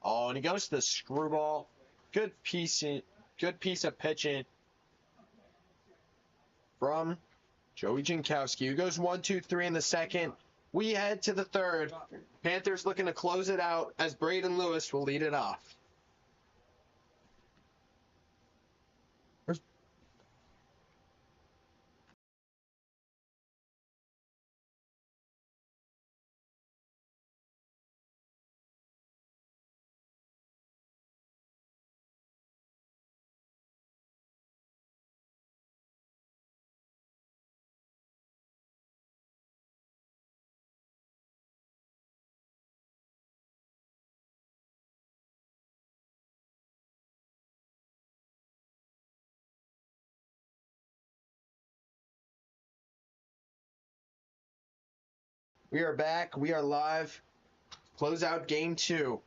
Oh, and he goes to the screwball. Good piece of pitching from Joey Jankowski, who goes 1-2-3 in the second. We head to the third. Panthers looking to close it out as Braden Lewis will lead it off. We are back. We are live. Close out game 2.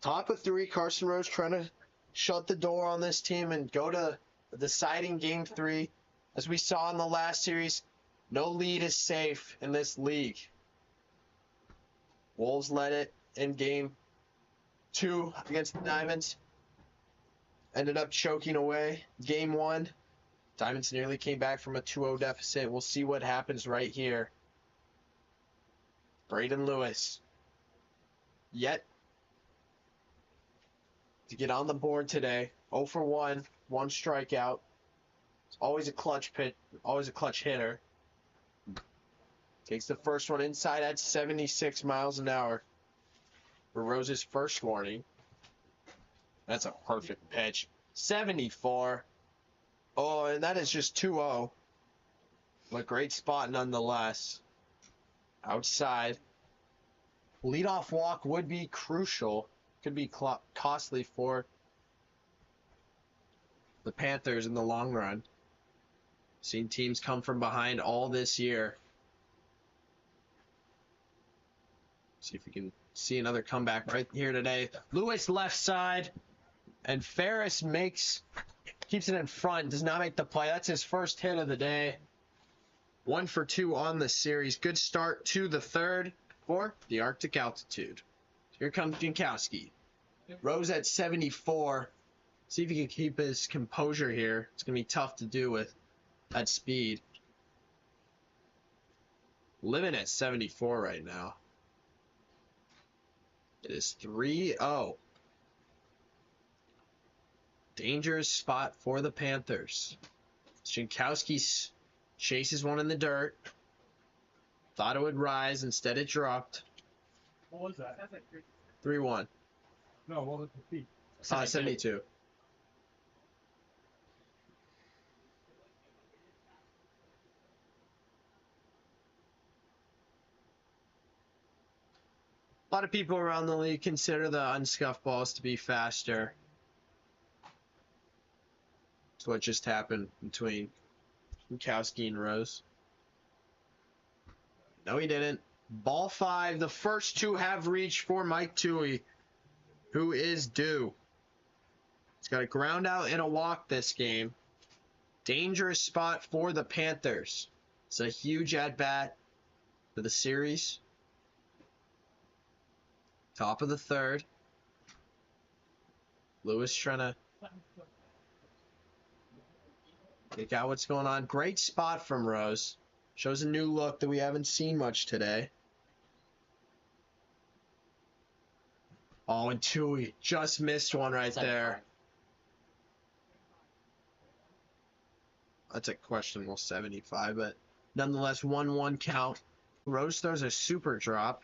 Top of 3, Carson Rose trying to shut the door on this team and go to the deciding game 3. As we saw in the last series, no lead is safe in this league. Wolves led it in game 2 against the Diamonds. Ended up choking away game 1. Diamonds nearly came back from a 2-0 deficit. We'll see what happens right here. Braden Lewis yet to get on the board today. 0 for 1, 1 strikeout. It's always a clutch always a clutch hitter. Takes the first one inside at 76 miles an hour for Rose's first warning. That's a perfect pitch. 74. Oh, and that is just 2-0. But great spot nonetheless. Outside. Leadoff walk would be crucial. Could be costly for the Panthers in the long run. Seen teams come from behind all this year. See if we can see another comeback right here today. Lewis left side. And Ferris keeps it in front. Does not make the play. That's his first hit of the day. 1 for 2 on the series. Good start to the third for the Arctic altitude. Here comes Jankowski. Rose at 74. See if he can keep his composure here. It's going to be tough to do with that speed. Living at 74 right now. It is 3-0. Dangerous spot for the Panthers. Jankowski chases one in the dirt. Thought it would rise. Instead, it dropped. What was that? 3-1. No, what was the feet? 72. A lot of people around the league consider the unscuffed balls to be faster. That's what just happened between Jankowski and Rose. No, he didn't. Ball 5. The first 2 have reached for Mike Toohey, who is due. He's got a ground out and a walk this game. Dangerous spot for the Panthers. It's a huge at-bat for the series. Top of the third. Lewis trying to pick out what's going on. Great spot from Rose. Shows a new look that we haven't seen much today. Oh, and Tui just missed one right there. That's a questionable 75, but nonetheless, 1-1 count. Rose throws a super drop.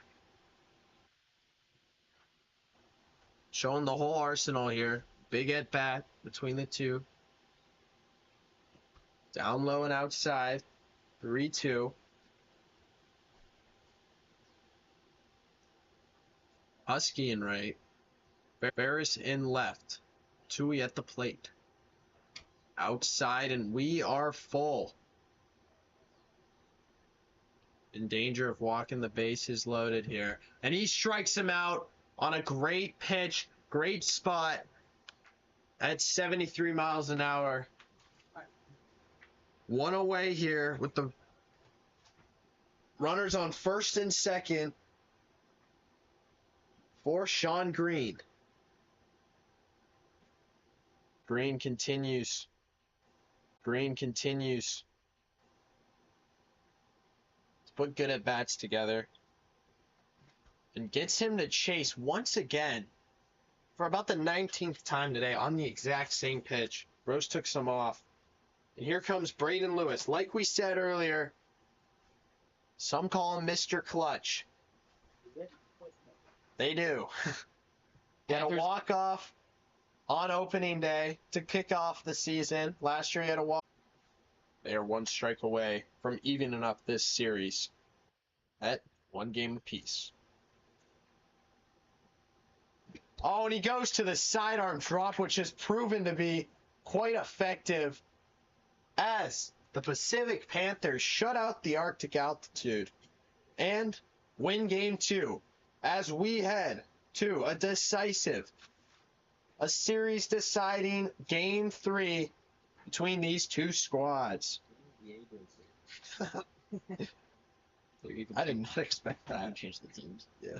Showing the whole arsenal here. Big at bat between the two. Down low and outside. 3-2. Husky in right. Barris in left. Tui at the plate. Outside, and we are full. In danger of walking the bases loaded here. And he strikes him out on a great pitch. Great spot. At 73 miles an hour. One away here with the runners on first and second for Sean Green. Green continues. Green continues to put good at bats together and gets him to chase once again for about the 19th time today on the exact same pitch. Rose took some off. And here comes Braden Lewis. Like we said earlier, some call him Mr. Clutch. They do. He had a walk-off on opening day to kick off the season. Last year he had a walk. They are one strike away from evening up this series at 1 game apiece. Oh, and he goes to the sidearm drop, which has proven to be quite effective as the Pacific Panthers shut out the Arctic altitude and win game 2 as we head to a series deciding game 3 between these two squads. I did not expect that. Change the teams. Yeah.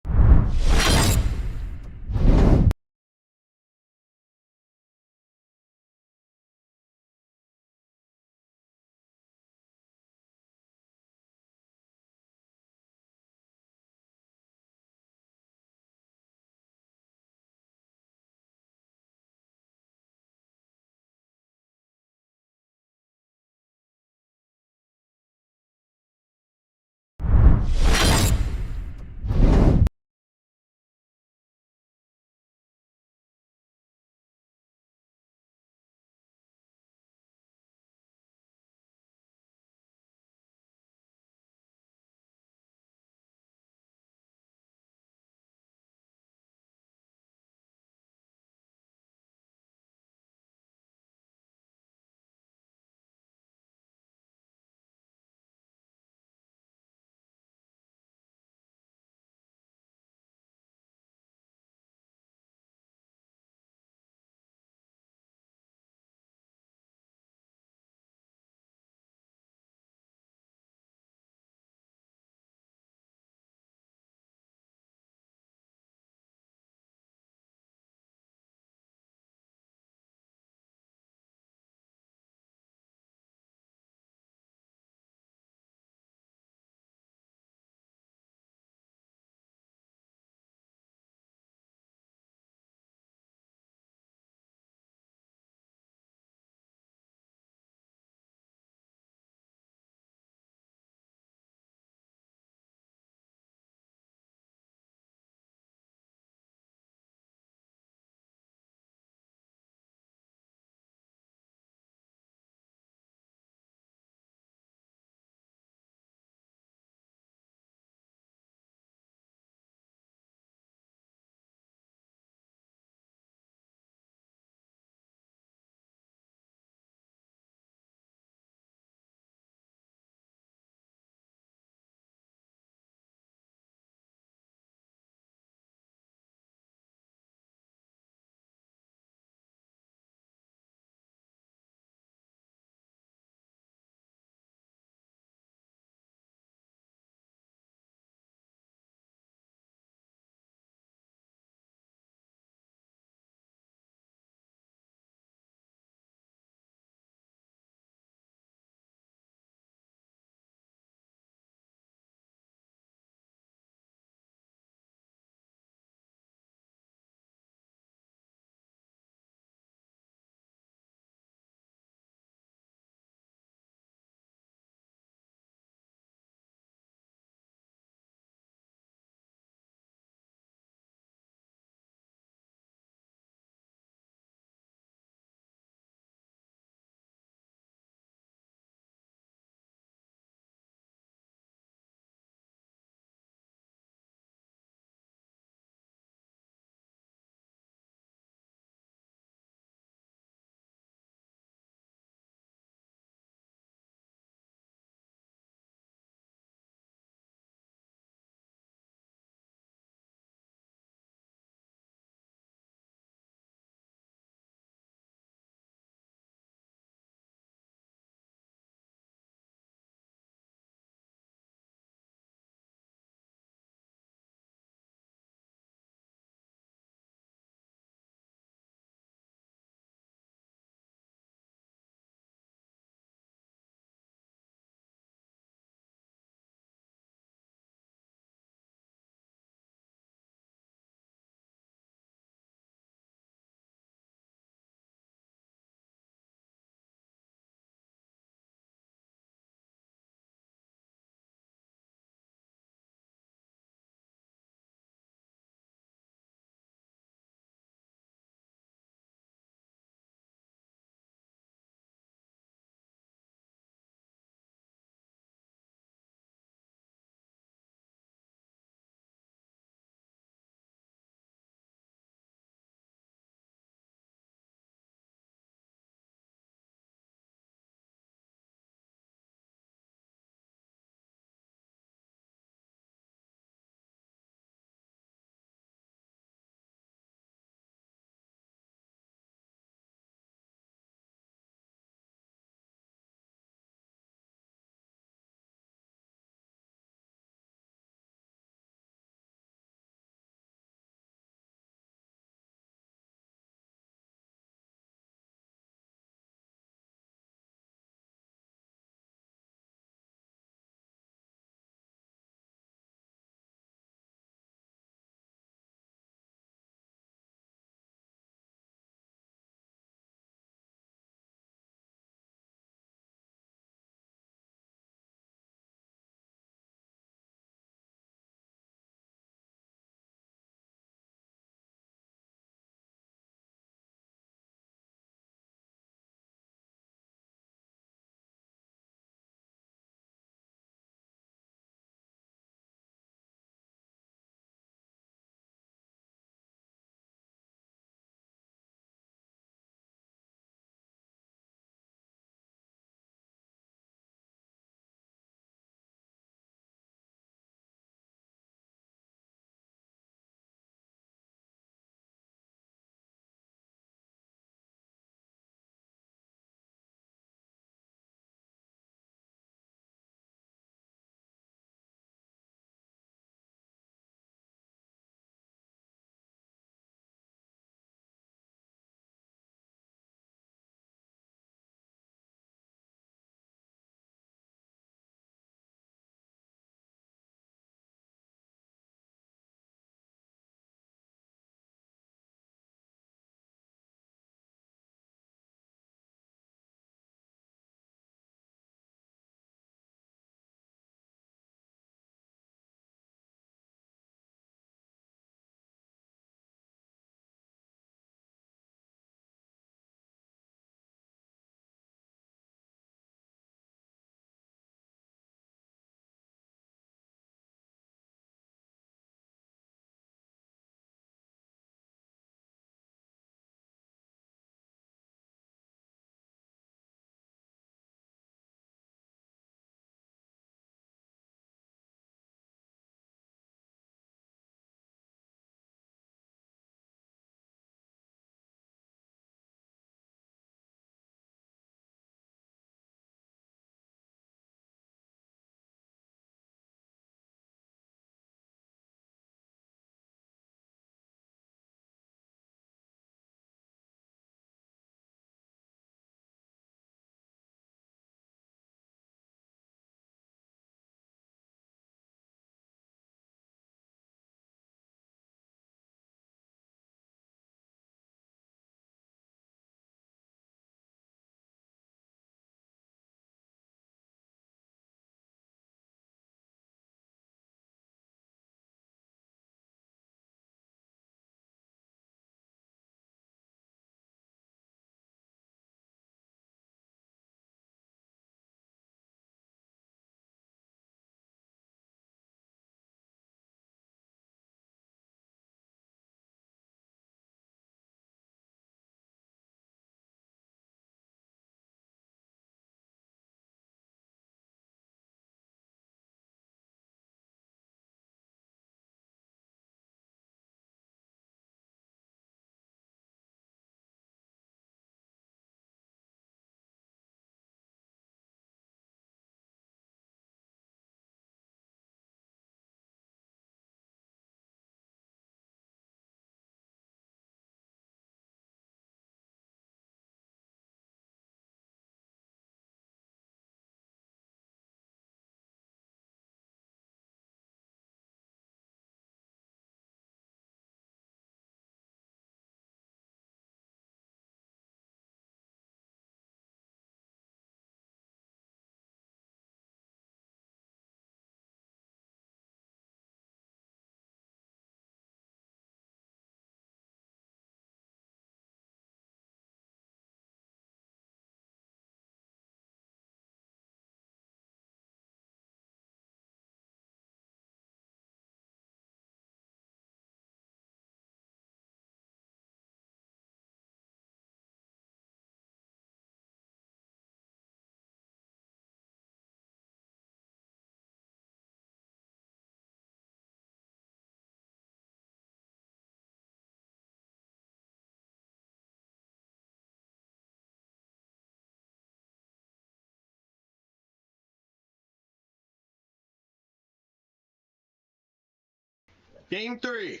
Game 3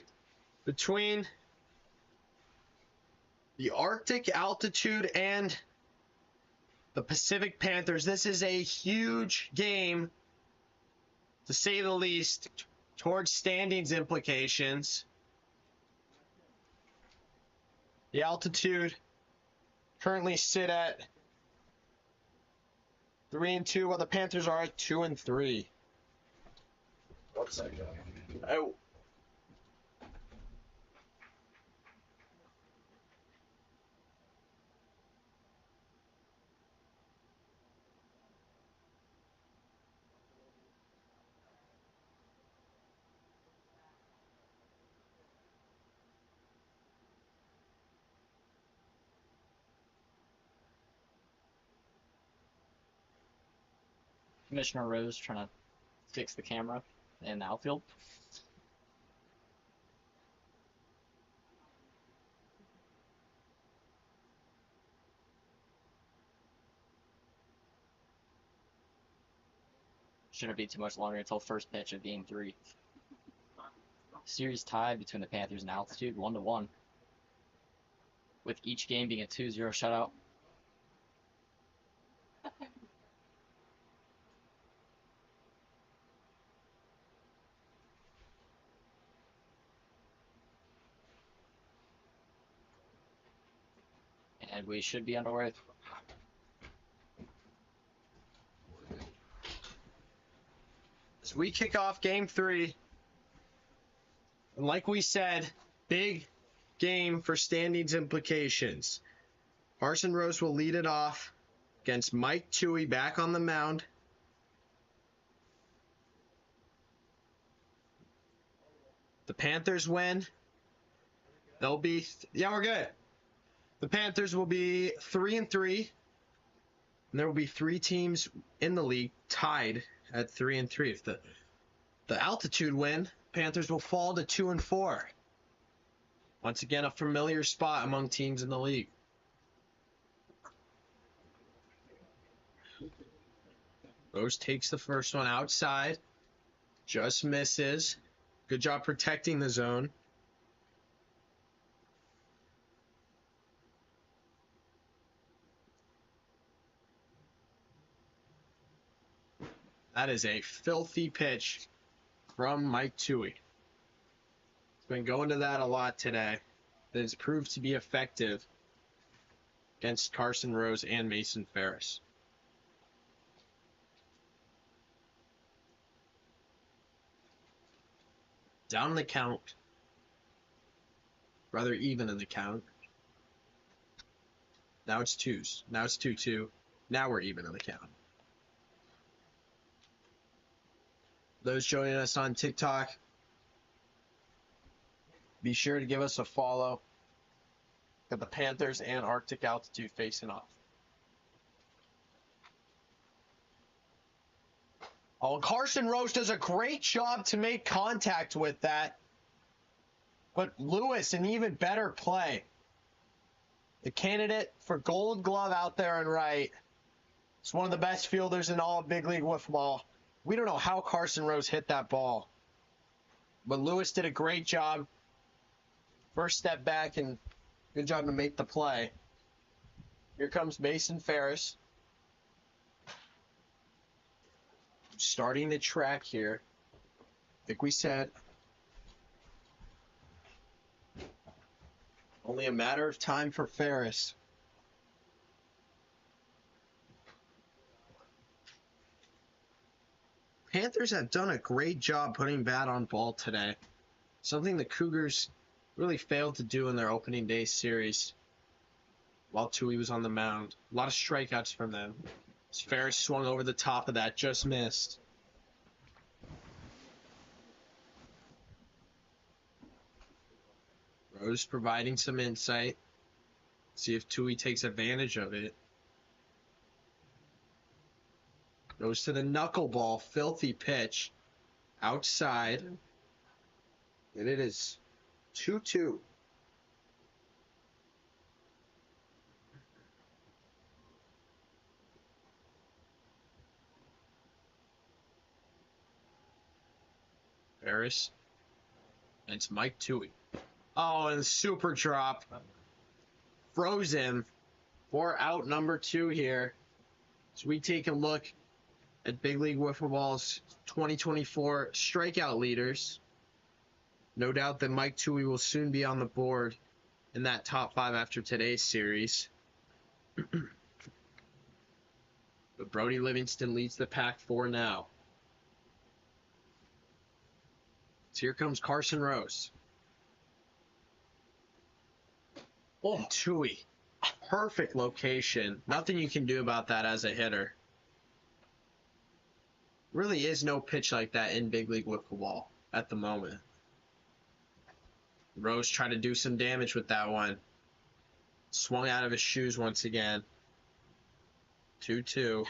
between the Arctic Altitude and the Pacific Panthers. This is a huge game, to say the least, towards standings implications. The Altitude currently sit at 3-2, while the Panthers are at 2-3. 1 second. Oh. Commissioner Rose trying to fix the camera in the outfield. Shouldn't be too much longer until first pitch of Game 3. Series tied between the Panthers and Altitude, 1-1. With each game being a 2-0 shutout. And we should be underway. As we kick off Game 3, and like we said, big game for standings implications. Carson Rose will lead it off against Mike Toohey back on the mound. The Panthers win. They'll be, yeah, we're good. The Panthers will be 3-3. And there will be 3 teams in the league tied at 3-3. If the Altitude win, Panthers will fall to 2-4. Once again, a familiar spot among teams in the league. Rose takes the first one outside. Just misses. Good job protecting the zone. That is a filthy pitch from Mike Toohey. He's been going to that a lot today. That has proved to be effective against Carson Rose and Mason Ferris. Down in the count. Rather even in the count. Now it's 2s. Now it's 2-2. Now we're even in the count. Those joining us on TikTok, be sure to give us a follow. Got the Panthers and Arctic Altitude facing off. Oh, Carson Rose does a great job to make contact with that. But Lewis, an even better play. The candidate for Gold Glove out there and right. It's one of the best fielders in all of Big League Wiffle Ball. We don't know how Carson Rose hit that ball. But Lewis did a great job. First step back and good job to make the play. Here comes Mason Ferris. Starting the track here. Like we said, only a matter of time for Ferris. Panthers have done a great job putting bat on ball today. Something the Cougars really failed to do in their opening day series while Toohey was on the mound. A lot of strikeouts from them. As Ferris swung over the top of that, just missed. Rose providing some insight. See if Toohey takes advantage of it. Goes to the knuckleball, filthy pitch. Outside. And it is 2-2. Ferris It's Mike Toohey. Oh, and super drop. Froze him for out number 2 here. So we take a look at Big League Wiffle Ball's 2024 strikeout leaders. No doubt that Mike Toohey will soon be on the board in that top 5 after today's series. But Brody Livingston leads the pack for now. So here comes Carson Rose. And Toohey. Perfect location. Nothing you can do about that as a hitter. Really is no pitch like that in Big League Wiffle Ball at the moment. Rose tried to do some damage with that one. Swung out of his shoes once again. 2-2.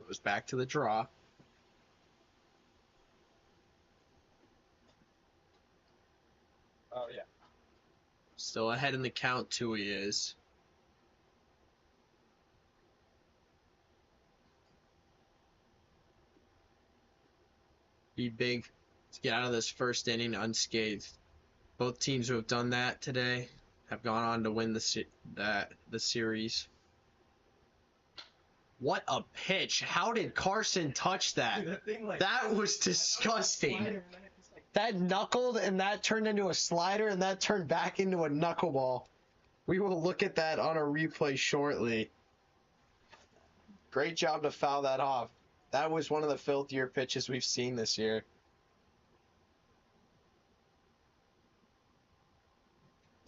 Goes back to the draw. Oh, yeah. Still ahead in the count, Toohey is. Be big to get out of this first inning unscathed. Both teams who have done that today have gone on to win the series. What a pitch. How did Carson touch that? That was disgusting. That knuckled and that turned into a slider and that turned back into a knuckleball. We will look at that on a replay shortly. Great job to foul that off. That was one of the filthier pitches we've seen this year.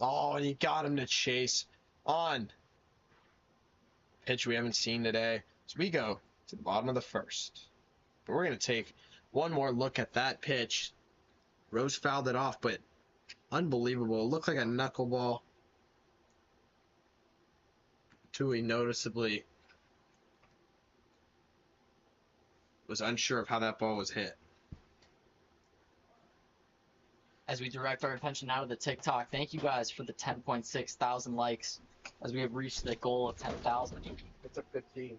Oh, and he got him to chase on. Pitch we haven't seen today. So we go to the bottom of the first. But we're going to take one more look at that pitch. Rose fouled it off, but unbelievable. It looked like a knuckleball. Toohey noticeably was unsure of how that ball was hit. As we direct our attention now to the TikTok, thank you guys for the 10.6 thousand likes as we have reached the goal of 10,000. It's a 15.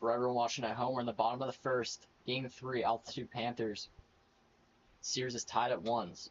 For everyone watching at home, we're in the bottom of the first. Game 3, Altitude Panthers. Series is tied at 1s.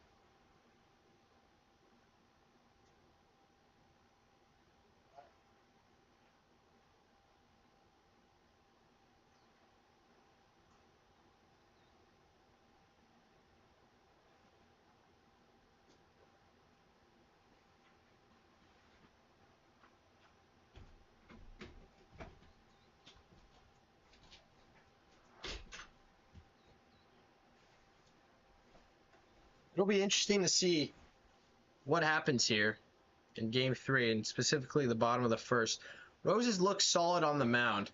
It'll be interesting to see what happens here in Game 3, and specifically the bottom of the first. Roses looked solid on the mound.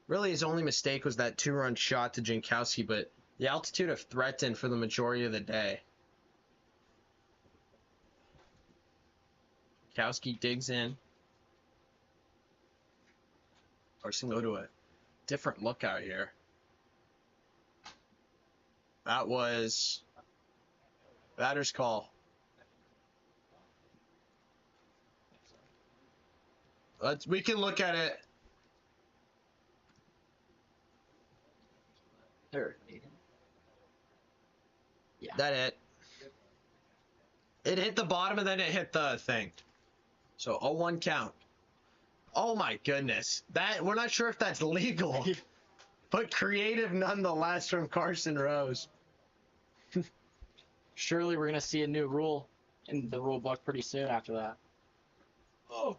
Really, his only mistake was that 2-run shot to Jankowski, but the altitude have threatened for the majority of the day. Jankowski digs in. Carson go to a different look out here. That was batter's call. We can look at it. Third. Yeah. That hit. It hit the bottom and then it hit the thing. So 0-1 count. Oh my goodness. That we're not sure if that's legal. But creative nonetheless from Carson Rose. Surely we're going to see a new rule in the rule book pretty soon after that. Oh.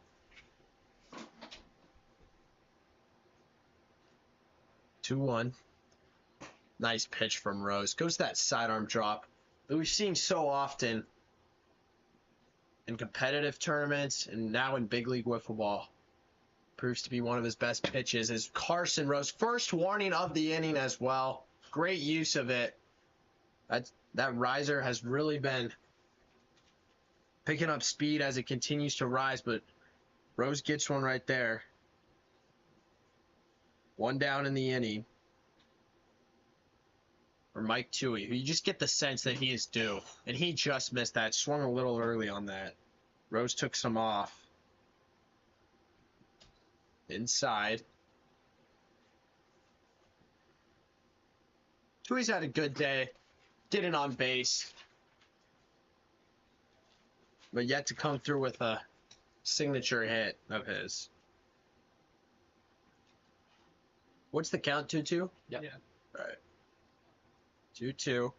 Two 2-1. Nice pitch from Rose. Goes that sidearm drop that we've seen so often in competitive tournaments and now in big league wiffle ball. Proves to be one of his best pitches is Carson Rose. First warning of the inning as well. Great use of it. That riser has really been picking up speed as it continues to rise, but Rose gets one right there. One down in the inning. For Mike Toohey, who you just get the sense that he is due. And he just missed that. Swung a little early on that. Rose took some off. Inside. Toohey's had a good day. Did it on base. But yet to come through with a signature hit of his. What's the count? 2-2? Yep. Yeah. All right. 2-2.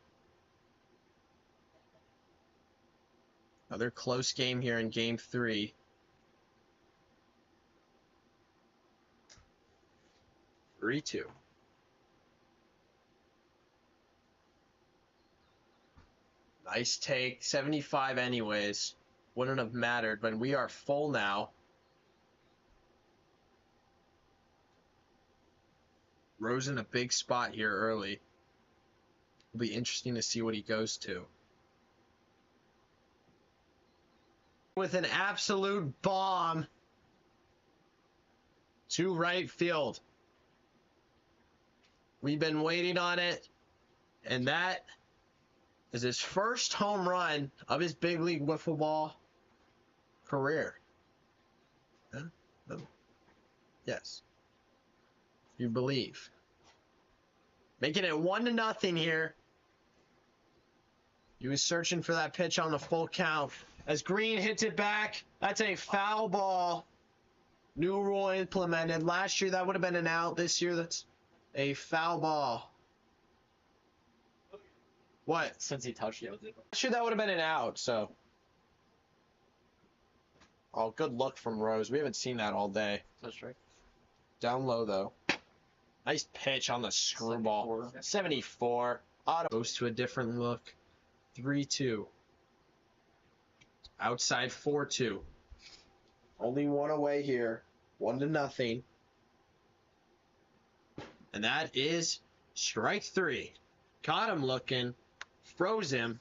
Another close game here in game 3. Three-two. Nice take. 75 anyways. Wouldn't have mattered, but we are full now. Rose in a big spot here early. It'll be interesting to see what he goes to. With an absolute bomb to right field. We've been waiting on it, and that is his first home run of his big league wiffle ball career. Huh? No. Yes. You believe. Making it 1-0 here. He was searching for that pitch on the full count. As Green hits it back, that's a foul ball. New rule implemented. Last year that would have been an out. This year that's a foul ball. What? Since he touched it. Last year that would have been an out, so. Oh, good look from Rose. We haven't seen that all day. That's right. Down low, though. Nice pitch on the screwball. 74. Auto goes to a different look. 3-2. Outside 4-2. Only one away here. 1-0. And that is strike 3. Caught him looking. Froze him.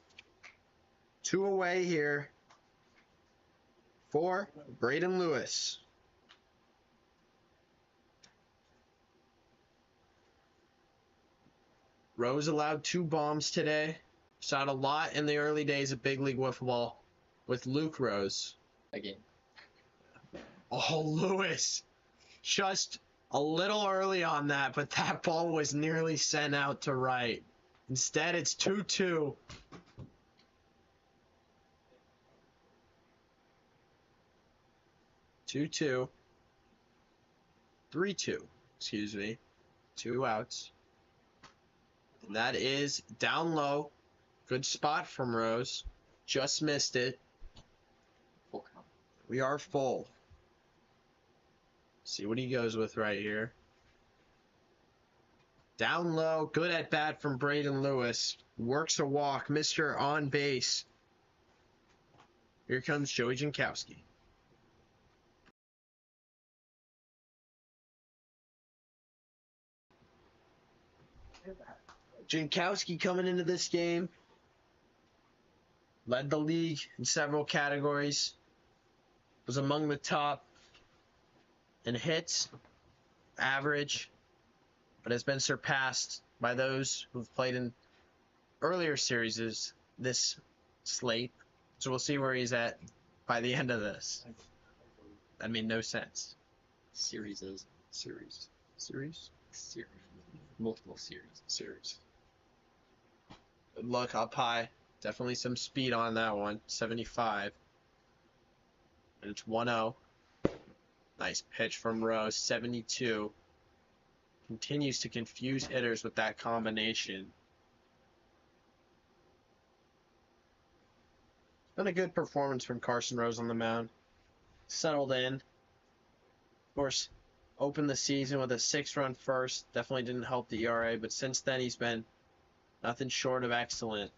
2 away here for Braden Lewis. Rose allowed 2 bombs today. Saw it a lot in the early days of Big League Wiffle Ball with Luke Rose. Again. Oh, Lewis. Just a little early on that, but that ball was nearly sent out to right. Instead, it's 2-2. Two-two. 3-2. Excuse me. 2 outs. And that is down low. Good spot from Rose. Just missed it. Full count. We are full. See what he goes with right here. Down low. Good at bat from Braden Lewis. Works a walk. Mr. On base. Here comes Joey Jankowski. Jankowski coming into this game led the league in several categories, was among the top in hits, average, but has been surpassed by those who've played in earlier series this slate. So we'll see where he's at by the end of this. That made no sense. Series. Multiple series. Good luck up high. Definitely some speed on that one. 75. And it's 1-0. Nice pitch from Rose. 72. Continues to confuse hitters with that combination. Been a good performance from Carson Rose on the mound. Settled in. Of course, opened the season with a 6-run first. Definitely didn't help the ERA, but since then he's been nothing short of excellent.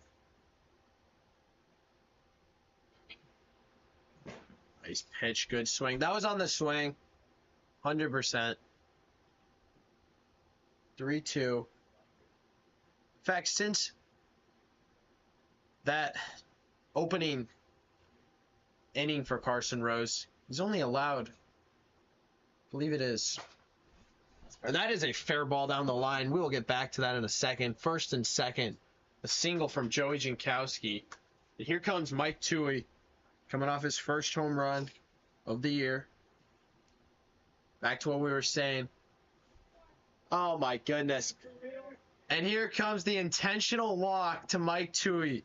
Nice pitch, good swing. That was on the swing. 100%. 3-2. In fact, since that opening inning for Carson Rose, he's only allowed, I believe it is, and that is a fair ball down the line. We will get back to that in a second. First and second, a single from Joey Jankowski. And here comes Mike Toohey, coming off his first home run of the year. Back to what we were saying. Oh my goodness. And here comes the intentional walk to Mike Toohey.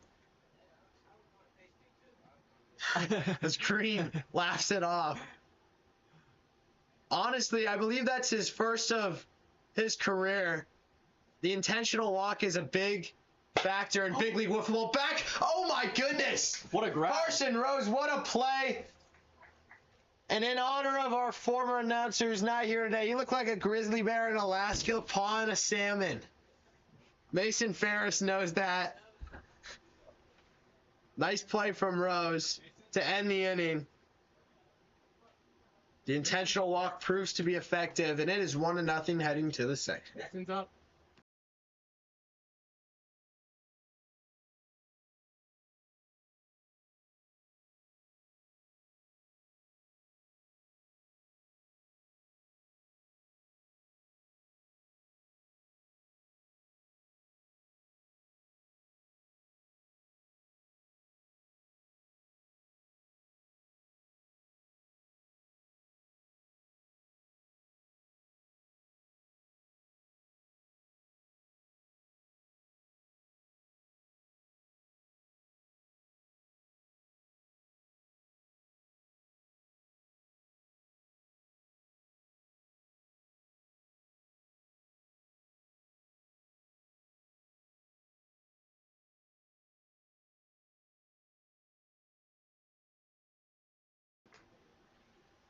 As Green laughs it off. Honestly, I believe that's his first of his career. The intentional walk is a big factor in big league wiffle back. Oh my goodness! What a grab. Carson Rose, what a play! And in honor of our former announcer who's not here today, you look like a grizzly bear in Alaska pawing a salmon. Mason Ferris knows that. Nice play from Rose to end the inning. The intentional walk proves to be effective, and it is 1-0 heading to the second.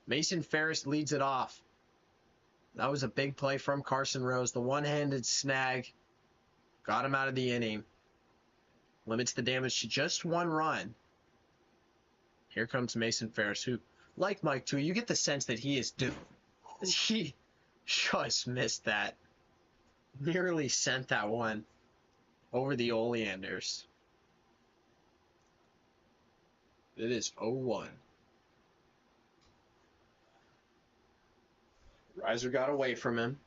Mason Ferris leads it off. That was a big play from Carson Rose. The one-handed snag got him out of the inning. Limits the damage to just 1 run. Here comes Mason Ferris, who, like Mike Toohey, you get the sense that he is due. He just missed that. Nearly sent that one over the Oleanders. It is 0-1. Riser got away from him.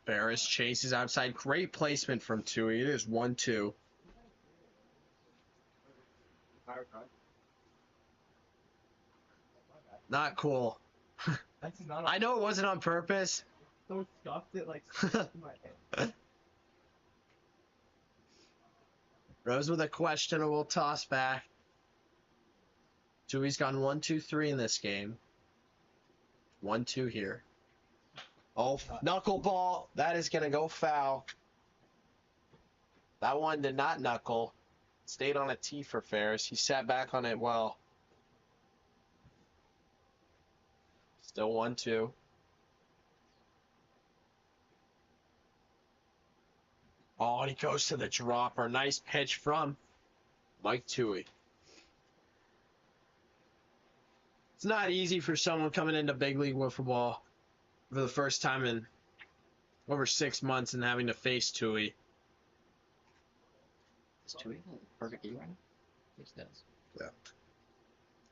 Ferris chases outside. Great placement from Toohey. It is 1-2. Not cool. I know it wasn't on purpose. Someone scuffed it like in my hand. Rose with a questionable toss back. Toohey's gone 1-2-3 in this game. 1-2 here. Oh, knuckleball. That is going to go foul. That one did not knuckle. Stayed on a tee for Ferris. He sat back on it well. Still 1-2. Oh, and he goes to the dropper. Nice pitch from Mike Toohey. It's not easy for someone coming into big league wiffle ball for the first time in over 6 months and having to face Toohey. Is Toohey the perfect game right now? Yes, it does. Yeah.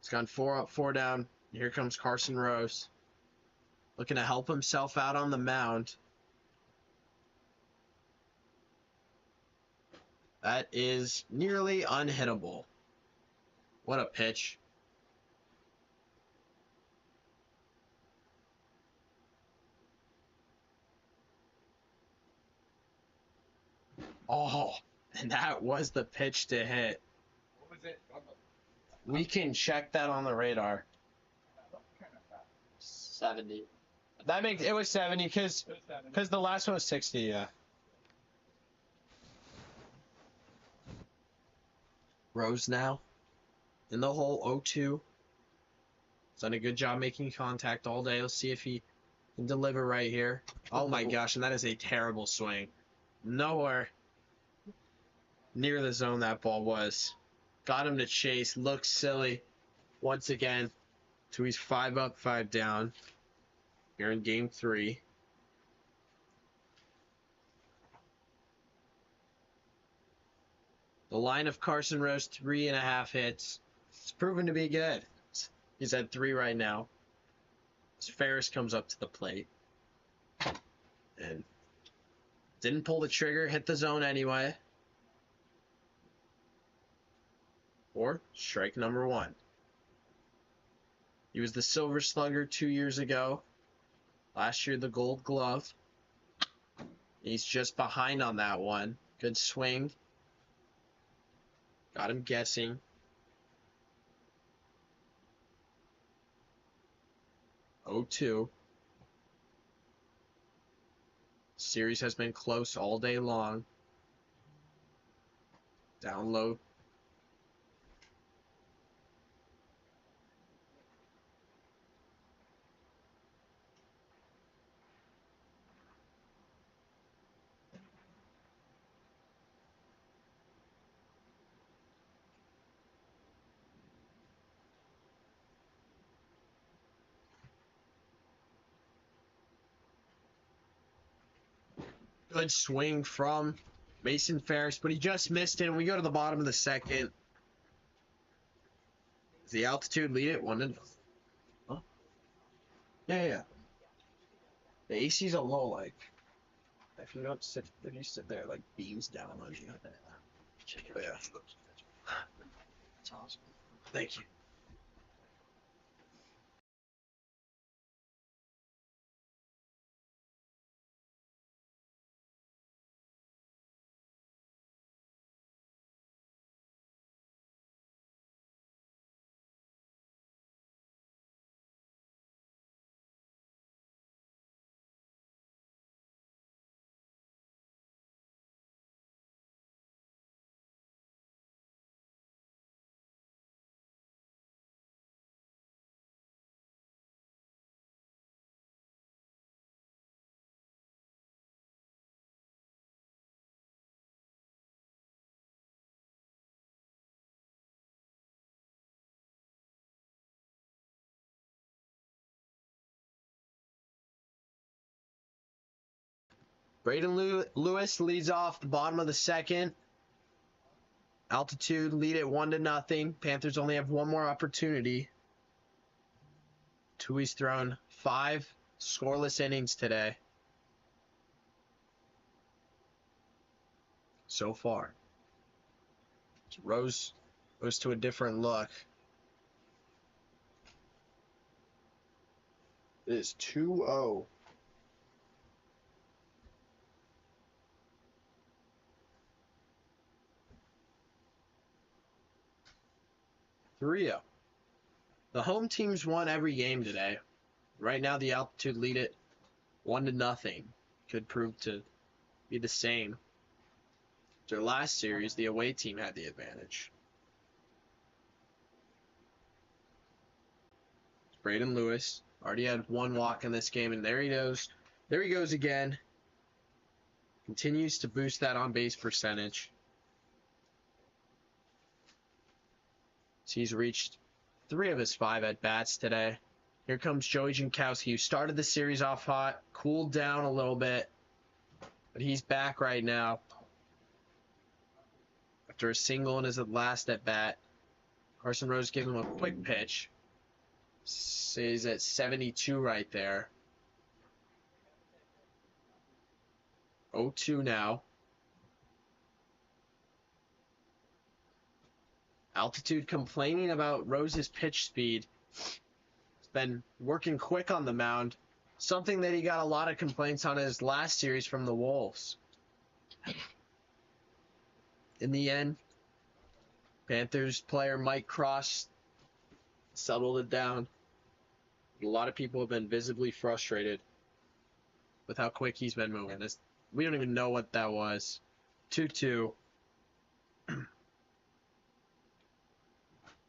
It's gone 4 up, 4 down. Here comes Carson Rose. Looking to help himself out on the mound. That is nearly unhittable. What a pitch. Oh, and that was the pitch to hit. What was it? We can check that on the radar. 70. That makes it was 70 because the last one was 60. Yeah. Rose now in the hole 0-2. He's done a good job making contact all day. Let's see if he can deliver right here. Oh my gosh, and that is a terrible swing. Nowhere near the zone that ball was. Got him to chase. Looks silly. Once again, Toohey's 5 up, 5 down. Here in game 3. The line of Carson Rose, 3.5 hits. It's proven to be good. He's at 3 right now. As Ferris comes up to the plate. And didn't pull the trigger, hit the zone anyway. Or strike number 1. He was the Silver Slugger 2 years ago. Last year, the Gold Glove. He's just behind on that one. Good swing. Got him guessing. 0-2. Series has been close all day long. Down low. Good swing from Mason Ferris, but he just missed it. And we go to the bottom of the second. Does the altitude lead it? 1-0. Huh? Yeah. The AC's a low, like, if you sit there, like, beams down on you. But yeah. That's awesome. Thank you. Braden Lewis leads off the bottom of the second. Altitude lead it 1-0. Panthers only have one more opportunity. Tui's thrown 5 scoreless innings today. So far. Rose goes to a different look. It is 2-0. The home teams won every game today. Right now, the altitude lead it 1-0. Could prove to be the same. Their last series, the away team had the advantage. Braden Lewis already had 1 walk in this game, and there he goes. There he goes again. Continues to boost that on-base percentage. So he's reached 3 of his 5 at-bats today. Here comes Joey Jankowski, who started the series off hot, cooled down a little bit, but he's back right now. After a single in his last at-bat, Carson Rose gave him a quick pitch. He's at 72 right there. 0-2 now. Altitude complaining about Rose's pitch speed. He's been working quick on the mound. Something that he got a lot of complaints on his last series from the Wolves. In the end, Panthers player Mike Cross settled it down. A lot of people have been visibly frustrated with how quick he's been moving. We don't even know what that was. 2-2.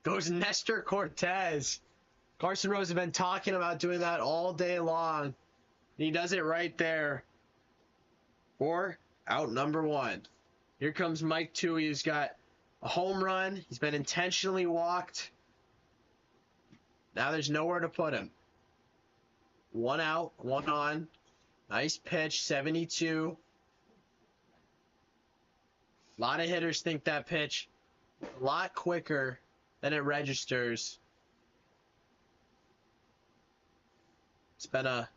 Goes Nestor Cortez. Carson Rose has been talking about doing that all day long. He does it right there. For out number 1. Here comes Mike Tui, who's got a home run. He's been intentionally walked. Now there's nowhere to put him. 1 out, 1 on. Nice pitch, 72. A lot of hitters think that pitch a lot quicker than it registers. It's been a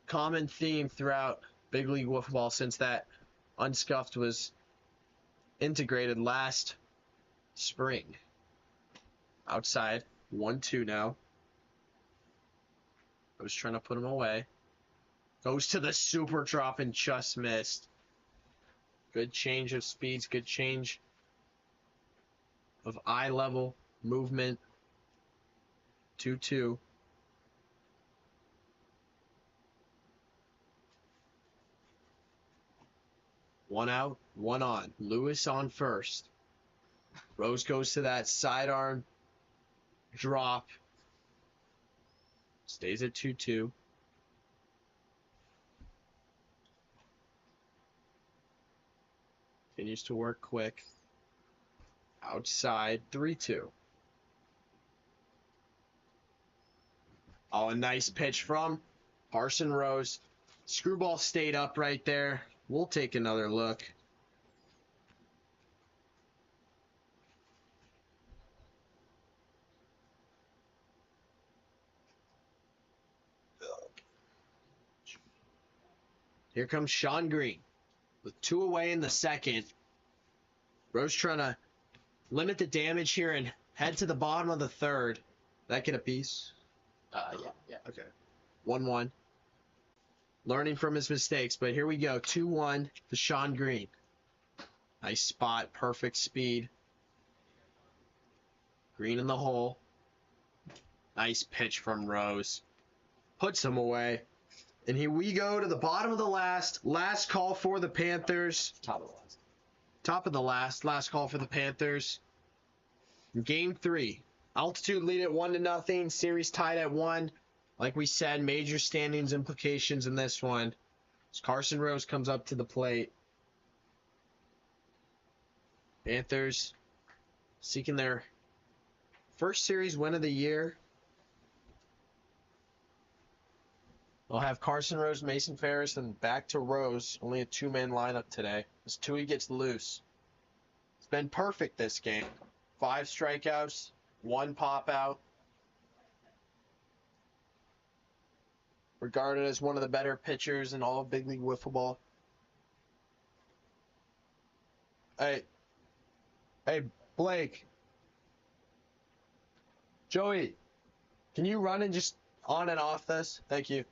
common theme throughout Big League Wiffle Ball since that unscuffed was integrated last spring. Outside, 1-2 now. I was trying to put him away. Goes to the super drop and just missed. Good change of speeds, good change of eye level, movement. 2-2. One out, one on. Lewis on first. Rose goes to that sidearm drop. Stays at 2-2. Continues to work quick. Outside, 3-2. Oh, a nice pitch from Carson Rose. Screwball stayed up right there. We'll take another look. Here comes Sean Green with 2 away in the second. Rose trying to limit the damage here and head to the bottom of the third. That get a piece? Yeah. Okay. 1-1. Learning from his mistakes, but here we go. 2-1 to Sean Green. Nice spot, perfect speed. Green in the hole. Nice pitch from Rose. Puts him away. And here we go to the bottom of the last. Last call for the Panthers. Top of the list. Top of the last. Last call for the Panthers. Game 3. Altitude lead at 1-0. Series tied at 1. Like we said, major standings implications in this one. As Carson Rose comes up to the plate. Panthers seeking their first series win of the year. They'll have Carson Rose, Mason Ferris, and back to Rose. Only a 2-man lineup today. As Tui gets loose. It's been perfect this game. 5 strikeouts, 1 pop out. Regarded as one of the better pitchers in all of Big League Wiffle Ball. Hey, Blake. Joey, can you run and just on and off this? Thank you.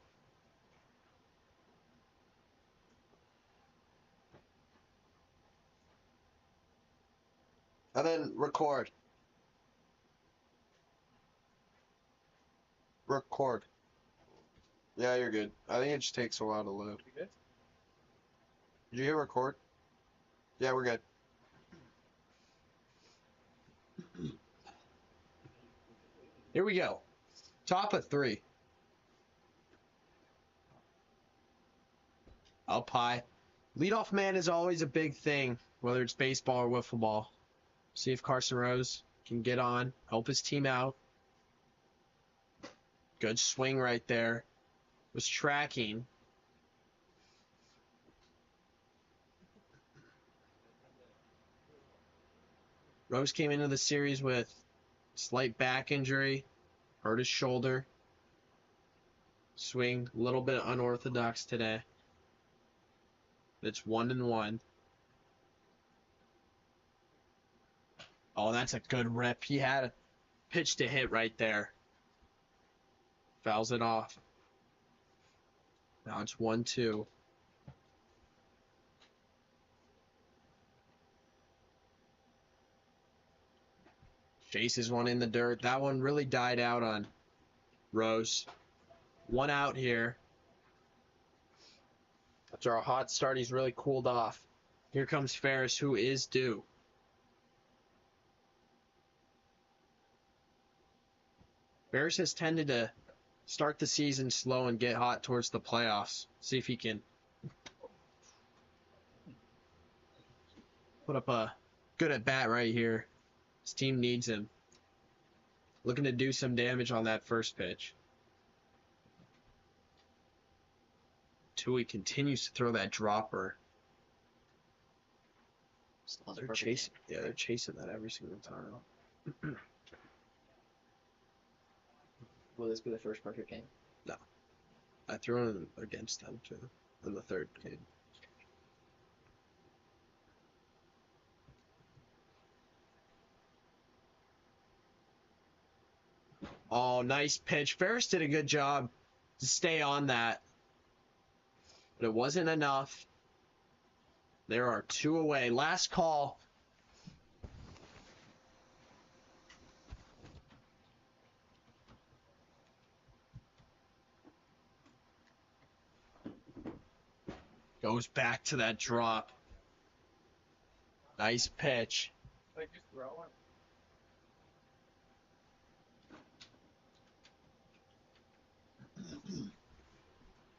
And then record. Record. Yeah, you're good. I think it just takes a while to load. You good? Did you hit record? Yeah, we're good. Here we go. Top of 3. Up high. Leadoff man is always a big thing, whether it's baseball or wiffle ball. See if Carson Rose can get on, help his team out. Good swing right there. Was tracking. Rose came into the series with slight back injury, hurt his shoulder. Swing a little bit unorthodox today. It's 1-1. Oh, that's a good rip. He had a pitch to hit right there. Fouls it off. Now it's 1-2. Chases one in the dirt. That one really died out on Rose. 1 out here. After a hot start, he's really cooled off. Here comes Ferris, who is due. Ferris has tended to start the season slow and get hot towards the playoffs. See if he can put up a good at bat right here. His team needs him. Looking to do some damage on that first pitch. Tui continues to throw that dropper. Still has a They're perfect chasing. Yeah, they're chasing that every single time. Will this be the first perfect game? I threw in against them too in the third game. Oh, nice pitch. Ferris did a good job to stay on that, but it wasn't enough. There are 2 away. Last call. Goes back to that drop. Nice pitch. Like just throw it.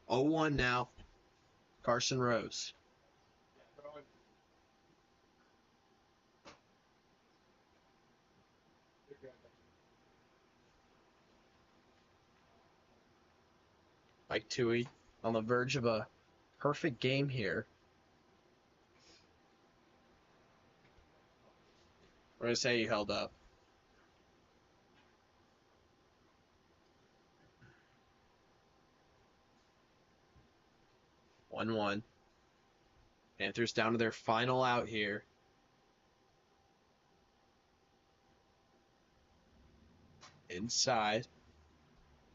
0-1 now. Carson Rose. Throw it. You're good. Mike Toohey on the verge of a perfect game here. We're going to say he held up. One. Panthers down to their final out here. Inside.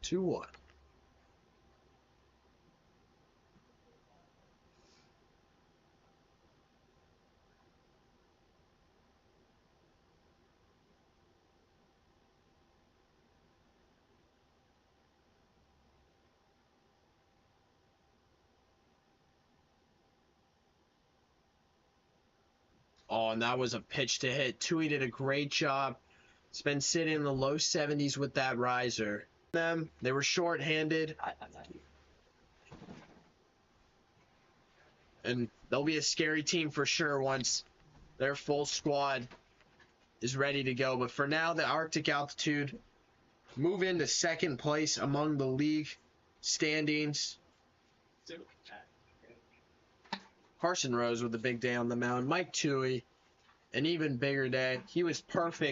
2-1. Oh, and that was a pitch to hit. Toohey did a great job. It's been sitting in the low 70s with that riser. They were short-handed, and they'll be a scary team for sure once their full squad is ready to go. But for now, the Arctic Altitude move into second place among the league standings. Carson Rose with a big day on the mound. Mike Toohey, an even bigger day. He was perfect.